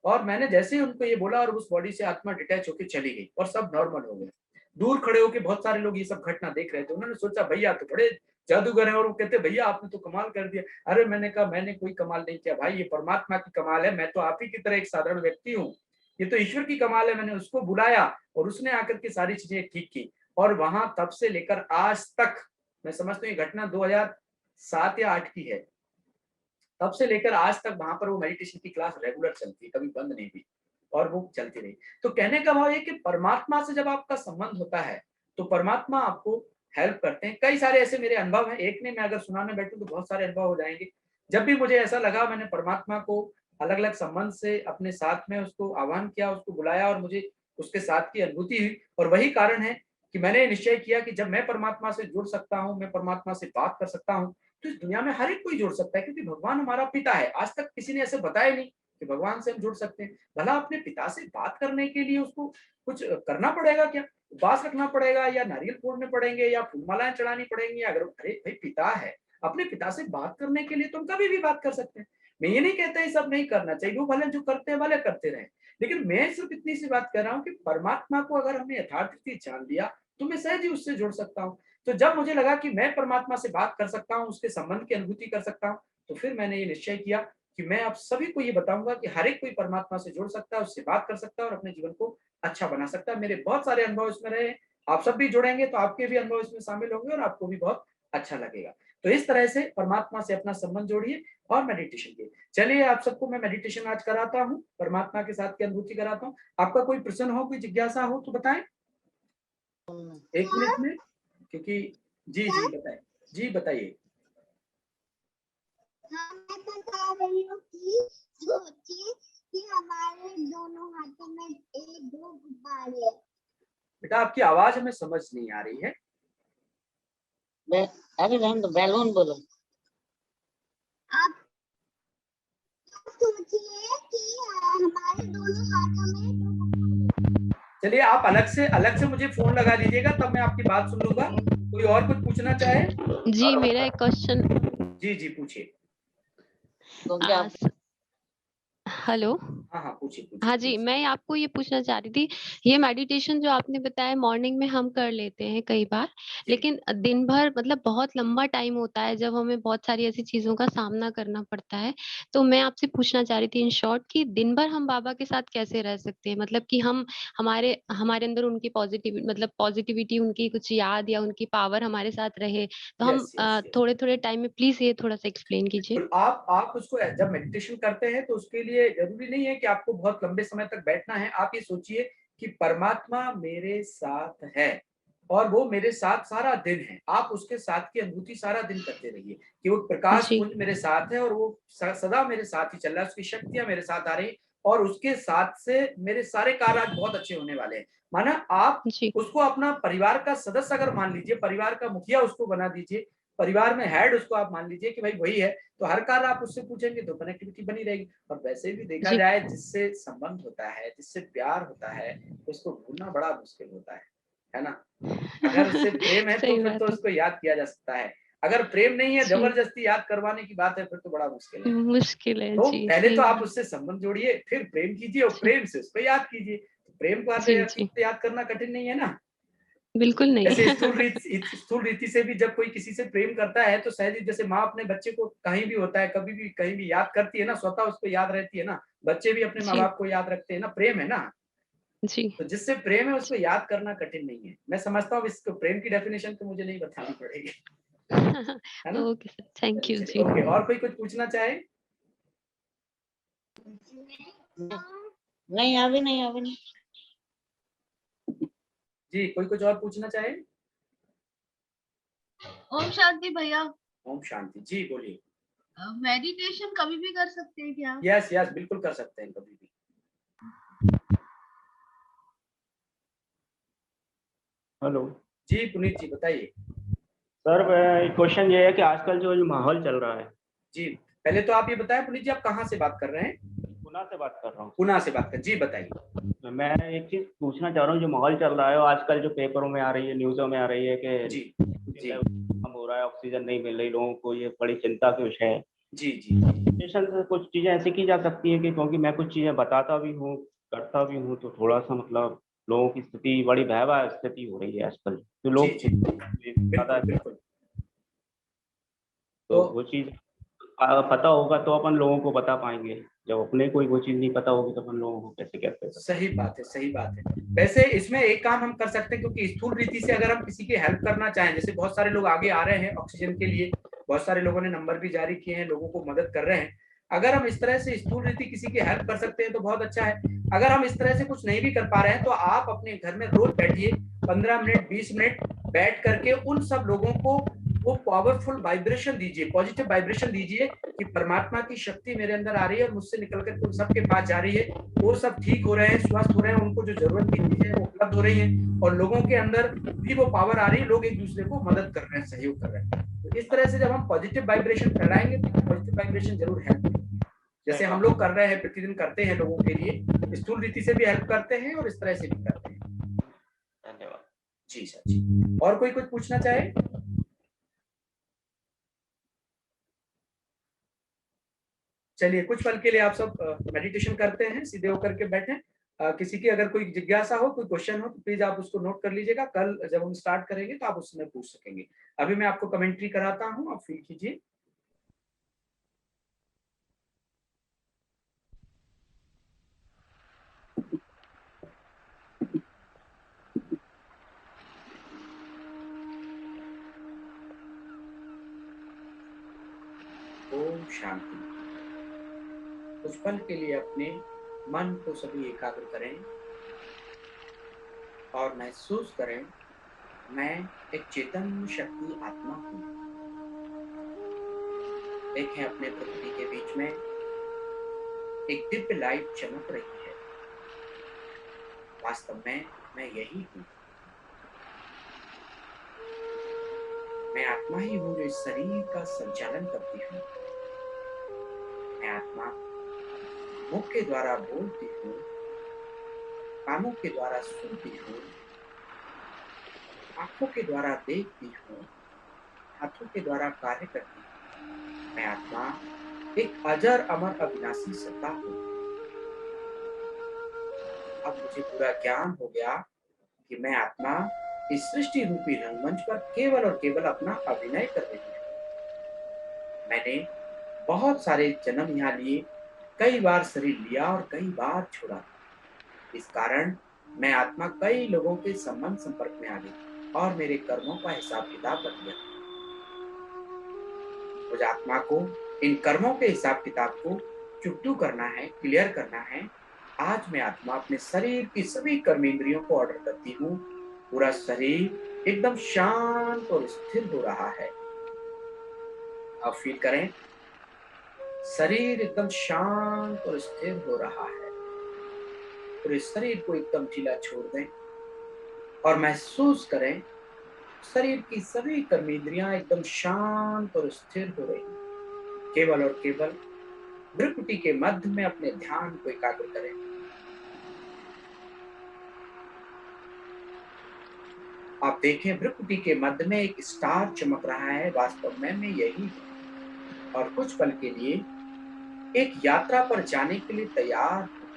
और मैंने जैसे ही उनको ये बोला, और उस बॉडी से आत्मा डिटैच होकर चली गई और सब नॉर्मल हो गया। दूर खड़े होकर बहुत सारे लोग ये सब घटना देख रहे थे। उन्होंने सोचा भैया तो बड़े जादूगर है, और वो कहते भैया आपने तो कमाल कर दिया। अरे मैंने कहा मैंने कोई कमाल नहीं किया भाई, ये परमात्मा की कमाल है, मैं तो आप ही की तरह एक साधारण व्यक्ति हूँ, ये तो ईश्वर की कमाल है। मैंने उसको बुलाया और उसने आकर के सारी चीजें ठीक की। और वहां तब से लेकर आज तक, मैं समझता हूँ ये घटना 2007 या 8 की है, तब से लेकर आज तक वहां पर वो मेडिटेशन की क्लास रेगुलर चलती है, कभी बंद नहीं हुई, और वो चलती रही। तो कहने का भाव है कि परमात्मा से जब आपका संबंध होता है तो परमात्मा आपको हेल्प करते हैं। कई सारे ऐसे मेरे अनुभव हैं, एक ने मैं अगर सुनाने बैठूं तो बहुत सारे अनुभव हो जाएंगे। जब भी मुझे ऐसा लगा, मैंने परमात्मा को अलग अलग संबंध से अपने साथ में उसको आह्वान किया, उसको बुलाया, और मुझे उसके साथ की अनुभूति हुई। और वही कारण है कि मैंने निश्चय किया कि जब मैं परमात्मा से जुड़ सकता हूँ, मैं परमात्मा से बात कर सकता हूँ, तो इस दुनिया में हर एक कोई जुड़ सकता है, क्योंकि भगवान हमारा पिता है। आज तक किसी ने ऐसे बताया नहीं कि भगवान से हम जुड़ सकते हैं। भला अपने पिता से बात करने के लिए उसको कुछ करना पड़ेगा क्या? उपवास रखना पड़ेगा, या नारियल फोड़ने पड़ेंगे, या फूलमालाएं चढ़ानी पड़ेंगी? अगर अरे भाई पिता है, अपने पिता से बात करने के लिए तुम कभी भी बात कर सकते हैं। मैं ये नहीं कहता ये सब नहीं करना चाहिए, वो भले जो करते हैं भले करते रहे, लेकिन मैं सिर्फ इतनी सी बात कर रहा हूँ कि परमात्मा को अगर हमने यथार्थी जान लिया तो मैं सहज ही उससे जुड़ सकता हूँ। तो जब मुझे लगा कि मैं परमात्मा से बात कर सकता हूँ, उसके संबंध की अनुभूति कर सकता हूँ, तो फिर मैंने ये निश्चय किया कि मैं आप सभी को ये बताऊंगा कि हर एक कोई परमात्मा से जुड़ सकता है, उससे बात कर सकता है और अपने जीवन को अच्छा बना सकता है। मेरे बहुत सारे अनुभव इसमें रहे, आप सब भी जुड़ेंगे तो आपके भी अनुभव इसमें शामिल होंगे और आपको भी बहुत अच्छा लगेगा। तो इस तरह से परमात्मा से अपना संबंध जोड़िए और मेडिटेशन कीजिए। चलिए आप सबको मैं मेडिटेशन आज कराता हूँ, परमात्मा के साथ की अनुभूति कराता हूँ। आपका कोई प्रश्न हो, कोई जिज्ञासा हो तो बताएं 1 मिनट में, क्योंकि जी बताएं, जी बताइए। हाँ, मैं बता रही हूँ कि सोचिए कि हमारे दोनों हाथों में 1-2 गुब्बारे हैं। बेटा आपकी आवाज हमें समझ नहीं आ रही है। अरे रहने दो, बैलून बोलो। आप सोचिए कि हमारे दोनों हाथों में 2 गुब्बारे। चलिए आप अलग से मुझे फोन लगा दीजिएगा, तब मैं आपकी बात सुन लूंगा। कोई और कुछ पूछना चाहे? जी मेरा एक क्वेश्चन। जी पूछिए। हेलो। हाँ पूछिए। हाँ जी, मैं आपको ये पूछना चाह रही थी, ये मेडिटेशन जो आपने बताया मॉर्निंग में हम कर लेते हैं कई बार, लेकिन दिन भर मतलब बहुत लंबा टाइम होता है जब हमें बहुत सारी ऐसी चीजों का सामना करना पड़ता है। तो मैं आपसे पूछना चाह रही थी इन शॉर्ट कि दिन भर हम बाबा के साथ कैसे रह सकते हैं, मतलब कि हम हमारे अंदर उनकी पॉजिटिविटी, उनकी कुछ याद या उनकी पावर हमारे साथ रहे, तो हम थोड़े थोड़े टाइम में प्लीज ये थोड़ा सा एक्सप्लेन कीजिए। आप उसको जब मेडिटेशन करते हैं तो उसके लिए जरूरी नहीं है कि आपको बहुत लंबे समय तक बैठना है। आप ये सोचिए कि परमात्मा मेरे साथ है और वो मेरे साथ सारा दिन है। आप उसके साथ की अनुभूति सारा दिन करते रहिए कि वो प्रकाश पुंज मेरे साथ है और वो सदा मेरे साथ ही चल रहा है, उसकी शक्तियां मेरे साथ आ रही और उसके साथ से मेरे सारे कार्य आज बहुत अच्छे होने वाले हैं। माना आप उसको अपना परिवार का सदस्य अगर मान लीजिए, परिवार का मुखिया उसको बना दीजिए, परिवार में हेड उसको आप मान लीजिए कि भाई वही है, तो हर कार्य आप उससे पूछेंगे तो कनेक्टिविटी बनी रहेगी। और वैसे भी देखा जाए जिससे संबंध होता है, जिससे प्यार होता है, उसको भूलना बड़ा मुश्किल होता है ना। अगर उससे प्रेम है तो फिर तो उसको याद किया जा सकता है, अगर प्रेम नहीं है, जबरदस्ती याद करवाने की बात है, फिर तो बड़ा मुश्किल है। तो पहले तो आप उससे संबंध जोड़िए, फिर प्रेम कीजिए और प्रेम से उसको याद कीजिए। प्रेम को याद करना कठिन नहीं है ना, बिल्कुल नहीं। ऐसे स्थूल रीति से भी जब कोई किसी से प्रेम करता है तो सहज, जैसे माँ अपने बच्चे को कहीं भी होता है, कभी भी कहीं भी याद करती है ना, स्वतः उसको याद रहती है ना, बच्चे भी अपने माँ बाप को याद रखते हैं ना, प्रेम है ना जी। तो जिससे प्रेम है उसको याद करना कठिन नहीं है। मैं समझता हूँ इसको प्रेम की डेफिनेशन तो मुझे नहीं बतानी पड़ेगी। है ना? ओके सर, थैंक यू चलिए, जी। ओके, और कोई कुछ पूछना चाहे? नहीं, अभी नहीं, अभी नहीं। जी, कोई कुछ और पूछना चाहे? ओम शांति भैया, ओम शांति जी, बोलिए। मेडिटेशन कभी भी कर सकते हैं क्या? यस यस, बिल्कुल कर सकते हैं कभी भी। हेलो जी पुनीत जी, बताइए। सर, क्वेश्चन ये है कि आजकल जो माहौल चल रहा है। जी, पहले तो आप ये बताएं पुनीत जी, आप कहाँ से बात कर रहे हैं? पुणे से बात कर रहा हूँ। पुणे से बात कर, जी बताइए। मैं एक चीज पूछना चाह रहा हूँ, जो माहौल चल रहा है आजकल, जो पेपरों में आ रही है, न्यूज़ों में आ रही है कि जी जी कम हो रहा है, ऑक्सीजन नहीं मिल रही लोगों को, ये बड़ी चिंता का विषय है। जी जी मेडिटेशन से कुछ चीजें ऐसी की जा सकती है कि, क्योंकि मैं कुछ चीजें बताता भी हूँ, करता भी हूँ, तो थोड़ा सा मतलब लोगों की स्थिति बड़ी भयावह स्थिति हो रही है आजकल, तो लोग जी ज्यादा, बिल्कुल। तो वो चीज पता होगा तो अपन लोगों को बता पाएंगे, जब अपने कोई वो चीज नहीं पता होगी तो अपन लोगों को कैसे कहते? सही बात है, सही बात है। वैसे इसमें एक काम हम कर सकते हैं, क्योंकि स्थूल रीति से अगर हम किसी की हेल्प करना चाहें, जैसे बहुत सारे लोग आगे आ रहे हैं ऑक्सीजन के लिए, बहुत सारे लोगों ने नंबर भी जारी किए हैं, लोगों को मदद कर रहे हैं। अगर हम इस तरह से स्थूल रीति किसी की हेल्प कर सकते हैं तो बहुत अच्छा है। अगर हम इस तरह से कुछ नहीं भी कर पा रहे हैं तो आप अपने घर में रोज बैठिए, 15 मिनट 20 मिनट बैठ करके उन सब लोगों को वो पावरफुल वाइब्रेशन दीजिए, पॉजिटिव वाइब्रेशन दीजिए कि परमात्मा की शक्ति मेरे अंदर आ रही है और मुझसे निकल कर उन सबके पास जा रही है, वो सब ठीक हो रहे हैं, स्वस्थ हो रहे हैं, उनको जो जरूरत की चीजें वो उपलब्ध हो रही है और लोगों के अंदर भी वो पावर आ रही है, लोग एक दूसरे को मदद कर रहे हैं, सहयोग कर रहे हैं। तो इस तरह से जब हम पॉजिटिव वाइब्रेशन फैलाएंगे तो पॉजिटिव वाइब्रेशन जरूर हेल्प करेगी। जैसे हम लोग कर रहे हैं, प्रतिदिन करते हैं लोगों के लिए, स्थूल रीति से भी हेल्प करते हैं और इस तरह से भी करते हैं। धन्यवाद जी सर जी। और कोई कुछ पूछना चाहे? चलिए, कुछ पल के लिए आप सब मेडिटेशन करते हैं, सीधे होकर के बैठे। किसी की अगर कोई जिज्ञासा हो, कोई क्वेश्चन हो तो प्लीज आप उसको नोट कर लीजिएगा, कल जब हम स्टार्ट करेंगे तो आप उस समय पूछ सकेंगे। अभी मैं आपको कमेंट्री कराता हूँ, आप फील कीजिए। ओम शांति। कुछ पल के लिए अपने मन को सभी एकाग्र करें और महसूस करें, मैं एक चैतन्य शक्ति आत्मा हूँ। देखें अपने पृथ्वी के बीच में एक दिव्य लाइट चमक रही है। वास्तव में मैं यही हूँ। मैं आत्मा ही हूँ जो इस शरीर का संचालन करती हूँ। मैं आत्मा मुख के द्वारा बोलती हूँ, कानों के द्वारा सुनती हूँ, आंखों के द्वारा देखती हूँ, हाथों के द्वारा कार्य करती हूँ। मैं आत्मा एक अजर अमर अविनाशी सत्ता हूँ। अब मुझे पूरा ज्ञान हो गया कि मैं आत्मा इस सृष्टि रूपी रंगमंच पर केवल और केवल अपना अभिनय कर रही हूँ। मैंने बहुत सारे जन्म यहाँ लिए, कई बार शरीर लिया और कई बार छोड़ा। इस कारण मैं आत्मा कई लोगों के संबंध संपर्क में आ गई और मेरे कर्मों का हिसाब किताब रख लिया। मुझे आत्मा को इन कर्मों के हिसाब किताब को चुकतू करना है, क्लियर करना है। आज मैं आत्मा अपने शरीर की सभी कर्मेंद्रियों को ऑर्डर करती हूँ। पूरा शरीर एकदम शांत और स्थिर हो रहा है। अब फील करें, शरीर एकदम शांत और स्थिर हो रहा है। पूरे शरीर को एकदम ढीला छोड़ दें और महसूस करें शरीर की सभी कर्मेंद्रियां एकदम शांत और स्थिर हो रही हैं। केवल और केवल भ्रुकुटी के मध्य में अपने ध्यान को एकाग्र करें। आप देखें भ्रुकुटी के मध्य में एक स्टार चमक रहा है। वास्तव में मैं यही हूँ और कुछ पल के लिए एक यात्रा पर जाने के लिए तैयार हूँ।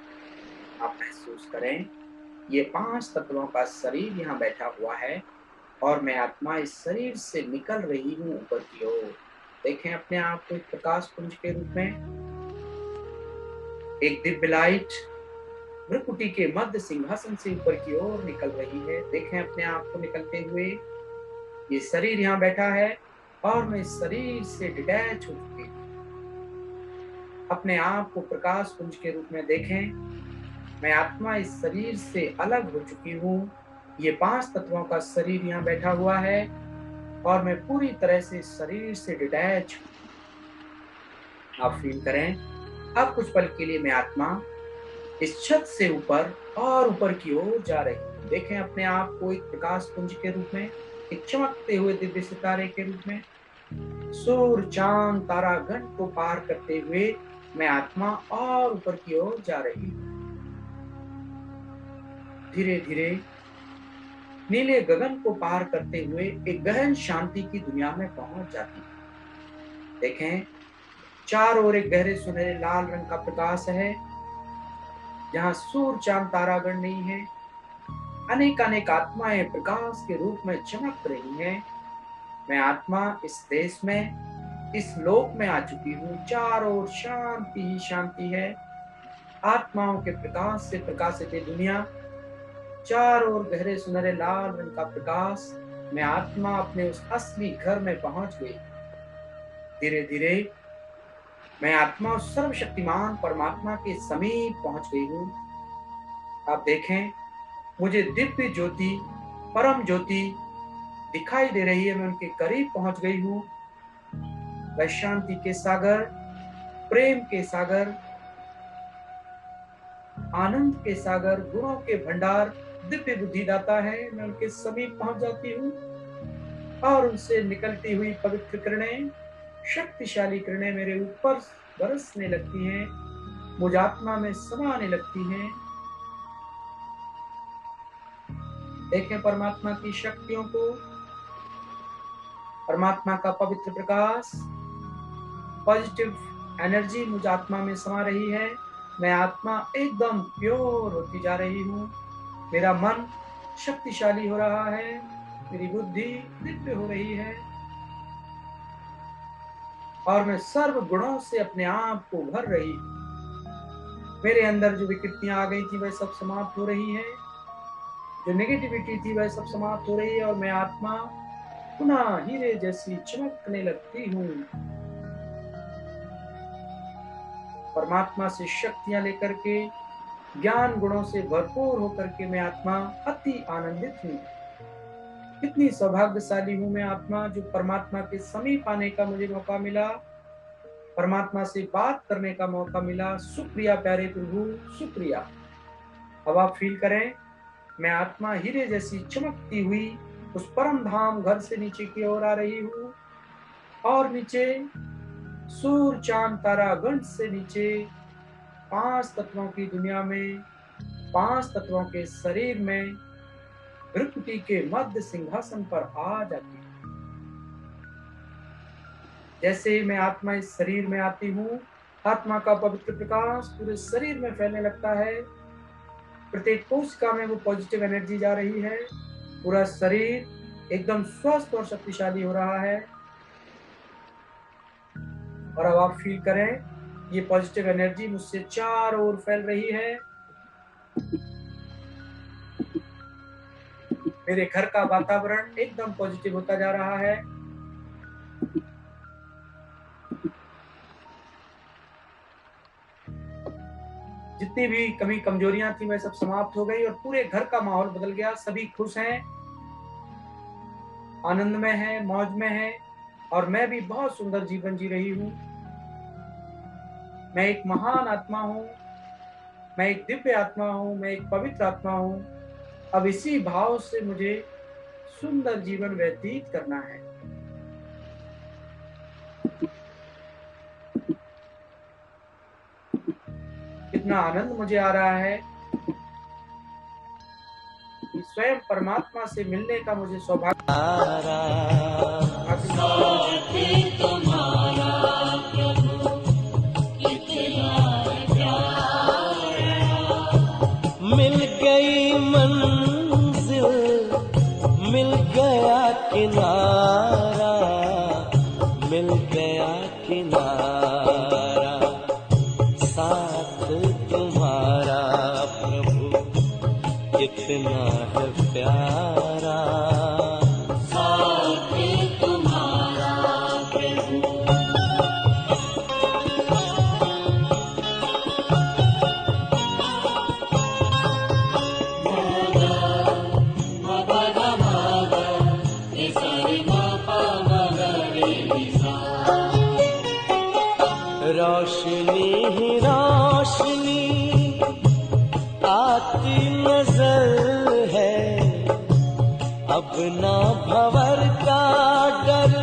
आप महसूस करें ये 5 तत्वों का शरीर यहाँ बैठा हुआ है और मैं आत्मा इस शरीर से निकल रही हूँ ऊपर की ओर। देखें अपने आप को एक प्रकाश पुंज के रूप में। एक दिव्य लाइट भ्रुकुटी के मध्य सिंहासन से ऊपर की ओर निकल रही है। देखें अपने आप को निकलते हुए। ये शरीर यहाँ बैठा है और मैं इस शरीर से डिटैच हो चुकी हूँ। अपने आप को प्रकाश पुंज के रूप में देखें। मैं आत्मा इस शरीर से अलग हो चुकी हूँ। ये 5 तत्वों का शरीर यहाँ बैठा हुआ है और मैं पूरी तरह से इस शरीर से डिटैच हूँ। आप फील करें, अब कुछ पल के लिए मैं आत्मा इस छत से ऊपर और ऊपर की ओर जा रही हूँ। देखें अपने आप को एक प्रकाश पुंज के रूप में, एक चमकते हुए दिव्य सितारे के रूप में, सूर्य चांद तारागण को पार करते हुए मैं आत्मा और ऊपर की ओर जा रही हूँ। धीरे धीरे नीले गगन को पार करते हुए एक गहन शांति की दुनिया में पहुंच जाती हूँ। देखें, चारों ओर एक गहरे सुनहरे लाल रंग का प्रकाश है, जहाँ सूर्य चांद तारागण नहीं है। अनेक अनेक आत्माएं प्रकाश के रूप में चमक रही हैं। मैं आत्मा इस देश में, इस लोक में आ चुकी हूँ। चारों ओर शांति ही शांति है। आत्माओं के प्रकाश से प्रकाशित है दुनिया। चारों ओर गहरे सुनहरे लाल रंग का प्रकाश। मैं आत्मा अपने उस असली घर में पहुंच गई। धीरे धीरे मैं आत्मा उस सर्वशक्तिमान परमात्मा के समीप पहुंच गई हूँ। आप देखें, मुझे दिव्य ज्योति, परम ज्योति दिखाई दे रही है। मैं उनके करीब पहुंच गई हूँ। वह शांति के सागर, प्रेम के सागर, आनंद के सागर, गुणों के भंडार, दिव्य बुद्धिदाता है। मैं उनके समीप पहुंच जाती हूँ और उनसे निकलती हुई पवित्र किरणें, शक्तिशाली किरणें मेरे ऊपर बरसने लगती हैं, मुझ आत्मा में समाने लगती हैं। देखें परमात्मा की शक्तियों को, परमात्मा का पवित्र प्रकाश, पॉजिटिव एनर्जी मुझ आत्मा में समा रही है। मैं आत्मा एकदम प्योर होती जा रही हूँ। मेरा मन शक्तिशाली हो रहा है, मेरी बुद्धि दिव्य हो रही है और मैं सर्व गुणों से अपने आप को भर रही हूँ। मेरे अंदर जो विकृतियां आ गई थी वह सब समाप्त हो रही है, जो नेगेटिविटी थी वह सब समाप्त हो रही है और मैं आत्मा पुनः हीरे जैसी चमकने लगती हूँ। परमात्मा से शक्तियां लेकर के, ज्ञान गुणों से भरपूर होकर के मैं आत्मा अति आनंदित हूँ। कितनी सौभाग्यशाली हूँ मैं आत्मा, जो परमात्मा के समीप आने का मुझे मौका मिला, परमात्मा से बात करने का मौका मिला। शुक्रिया प्यारे प्रभु, शुक्रिया। अब आप फील करें, मैं आत्मा हीरे जैसी चमकती हुई उस परम धाम घर से नीचे की ओर आ रही हूँ और नीचे सूर्य चांद तारा गण से नीचे 5 तत्वों की दुनिया में, 5 तत्वों के शरीर में, भृकुटी के मध्य सिंहासन पर आ जाती हूँ। जैसे ही मैं आत्मा इस शरीर में आती हूँ, आत्मा का पवित्र प्रकाश पूरे शरीर में फैलने लगता है। प्रत्येक कोशिका में वो पॉजिटिव एनर्जी जा रही है। पूरा शरीर एकदम स्वस्थ और शक्तिशाली हो रहा है। और अब आप फील करें, ये पॉजिटिव एनर्जी मुझसे चारों ओर फैल रही है। मेरे घर का वातावरण एकदम पॉजिटिव होता जा रहा है। जितनी भी कमी कमजोरियां थी वह सब समाप्त हो गई और पूरे घर का माहौल बदल गया। सभी खुश हैं, आनंद में हैं, मौज में हैं और मैं भी बहुत सुंदर जीवन जी रही हूँ। मैं एक महान आत्मा हूँ, मैं एक दिव्य आत्मा हूँ, मैं एक पवित्र आत्मा हूँ। अब इसी भाव से मुझे सुंदर जीवन व्यतीत करना है। कितना आनंद मुझे आ रहा है कि स्वयं परमात्मा से मिलने का मुझे सौभाग्य। मिल गई मंजिल, मिल गया किनारा, मिल गया किनारा, साथ तुम्हारा प्रभु कितना है प्यारा, साथ तुम्हारा रोशनी ही रोशनी आती नजर है, अब ना भंवर का डर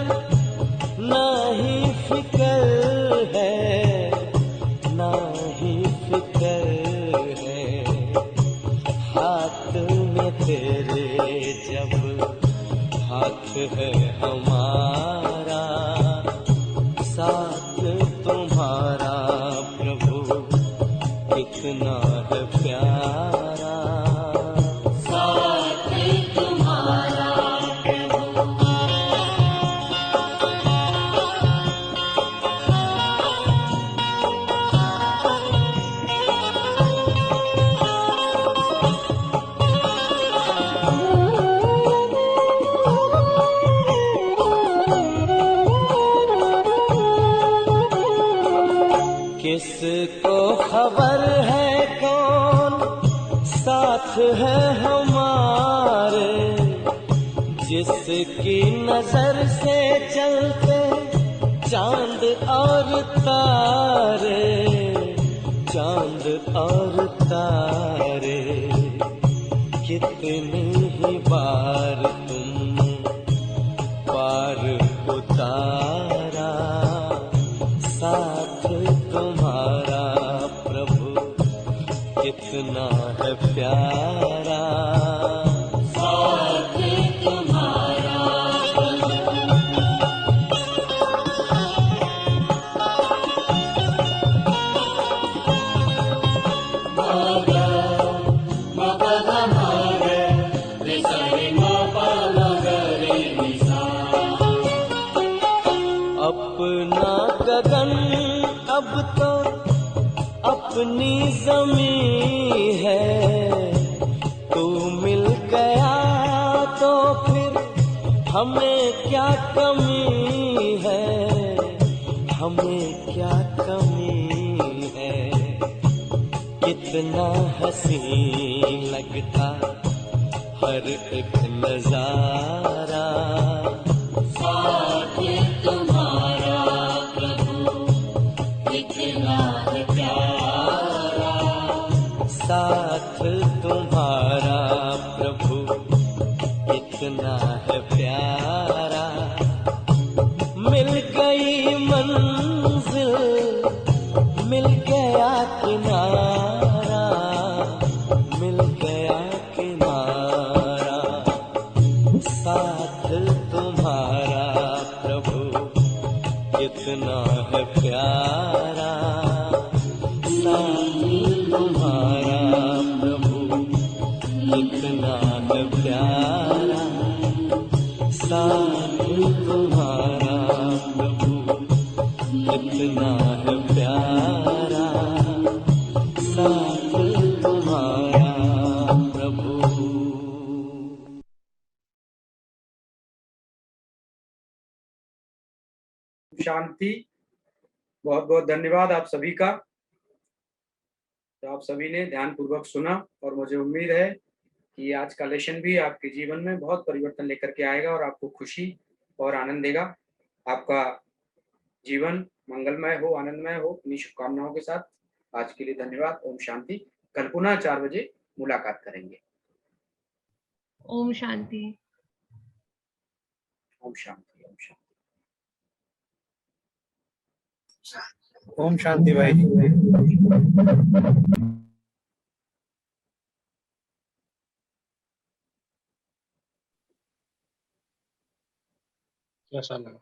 ना ही फिकर है, ना ही फिकर है। हाथ में तेरे जब हाथ है हमारा, साथ तुम्हारा प्रभु कितना है प्यारा, साथ तुम्हारा प्रभु। किसको खबर है कौन साथ है हमारे, जिसकी नजर से चलते चांद और तारे, चांद और तारे। कितनी ही बार तुम पार उतारा, साथ तुम्हारा प्रभु कितना है प्यारा, साथ तुम्हारा अपना गगन अब तो अपनी ज़मीं है, तू मिल गया तो फिर हमें क्या कमी है, हमें क्या कमी है। कितना हसीन लगता हर एक नजारा, साथ तुम्हारा प्रभु कितना है प्यारा, साथ तुम्हारा प्रभु कितना है प्यारा। मिल गई मंजिल, मिल गया किनारा, मिल गया किनारा, साथ तुम्हारा प्रभु कितना है प्यारा, साथ तुम्हारा प्रभु कितना है प्यारा, साथ तुम्हारा प्रभु कितना है प्यारा, साथ तुम्हारा प्रभु। शांति। बहुत बहुत धन्यवाद आप सभी का, तो आप सभी ने ध्यान पूर्वक सुना और मुझे उम्मीद है कि आज का लेसन भी आपके जीवन में बहुत परिवर्तन लेकर के आएगा और आपको खुशी और आनंद देगा। आपका जीवन मंगलमय हो, आनंदमय हो, इन्हीं शुभकामनाओं के साथ आज के लिए धन्यवाद। ओम शांति। कल पुनः 4 बजे मुलाकात करेंगे। ओम शांति। ओम शांति। ओम शांति। ओम शांति भाई। कैसा लगा?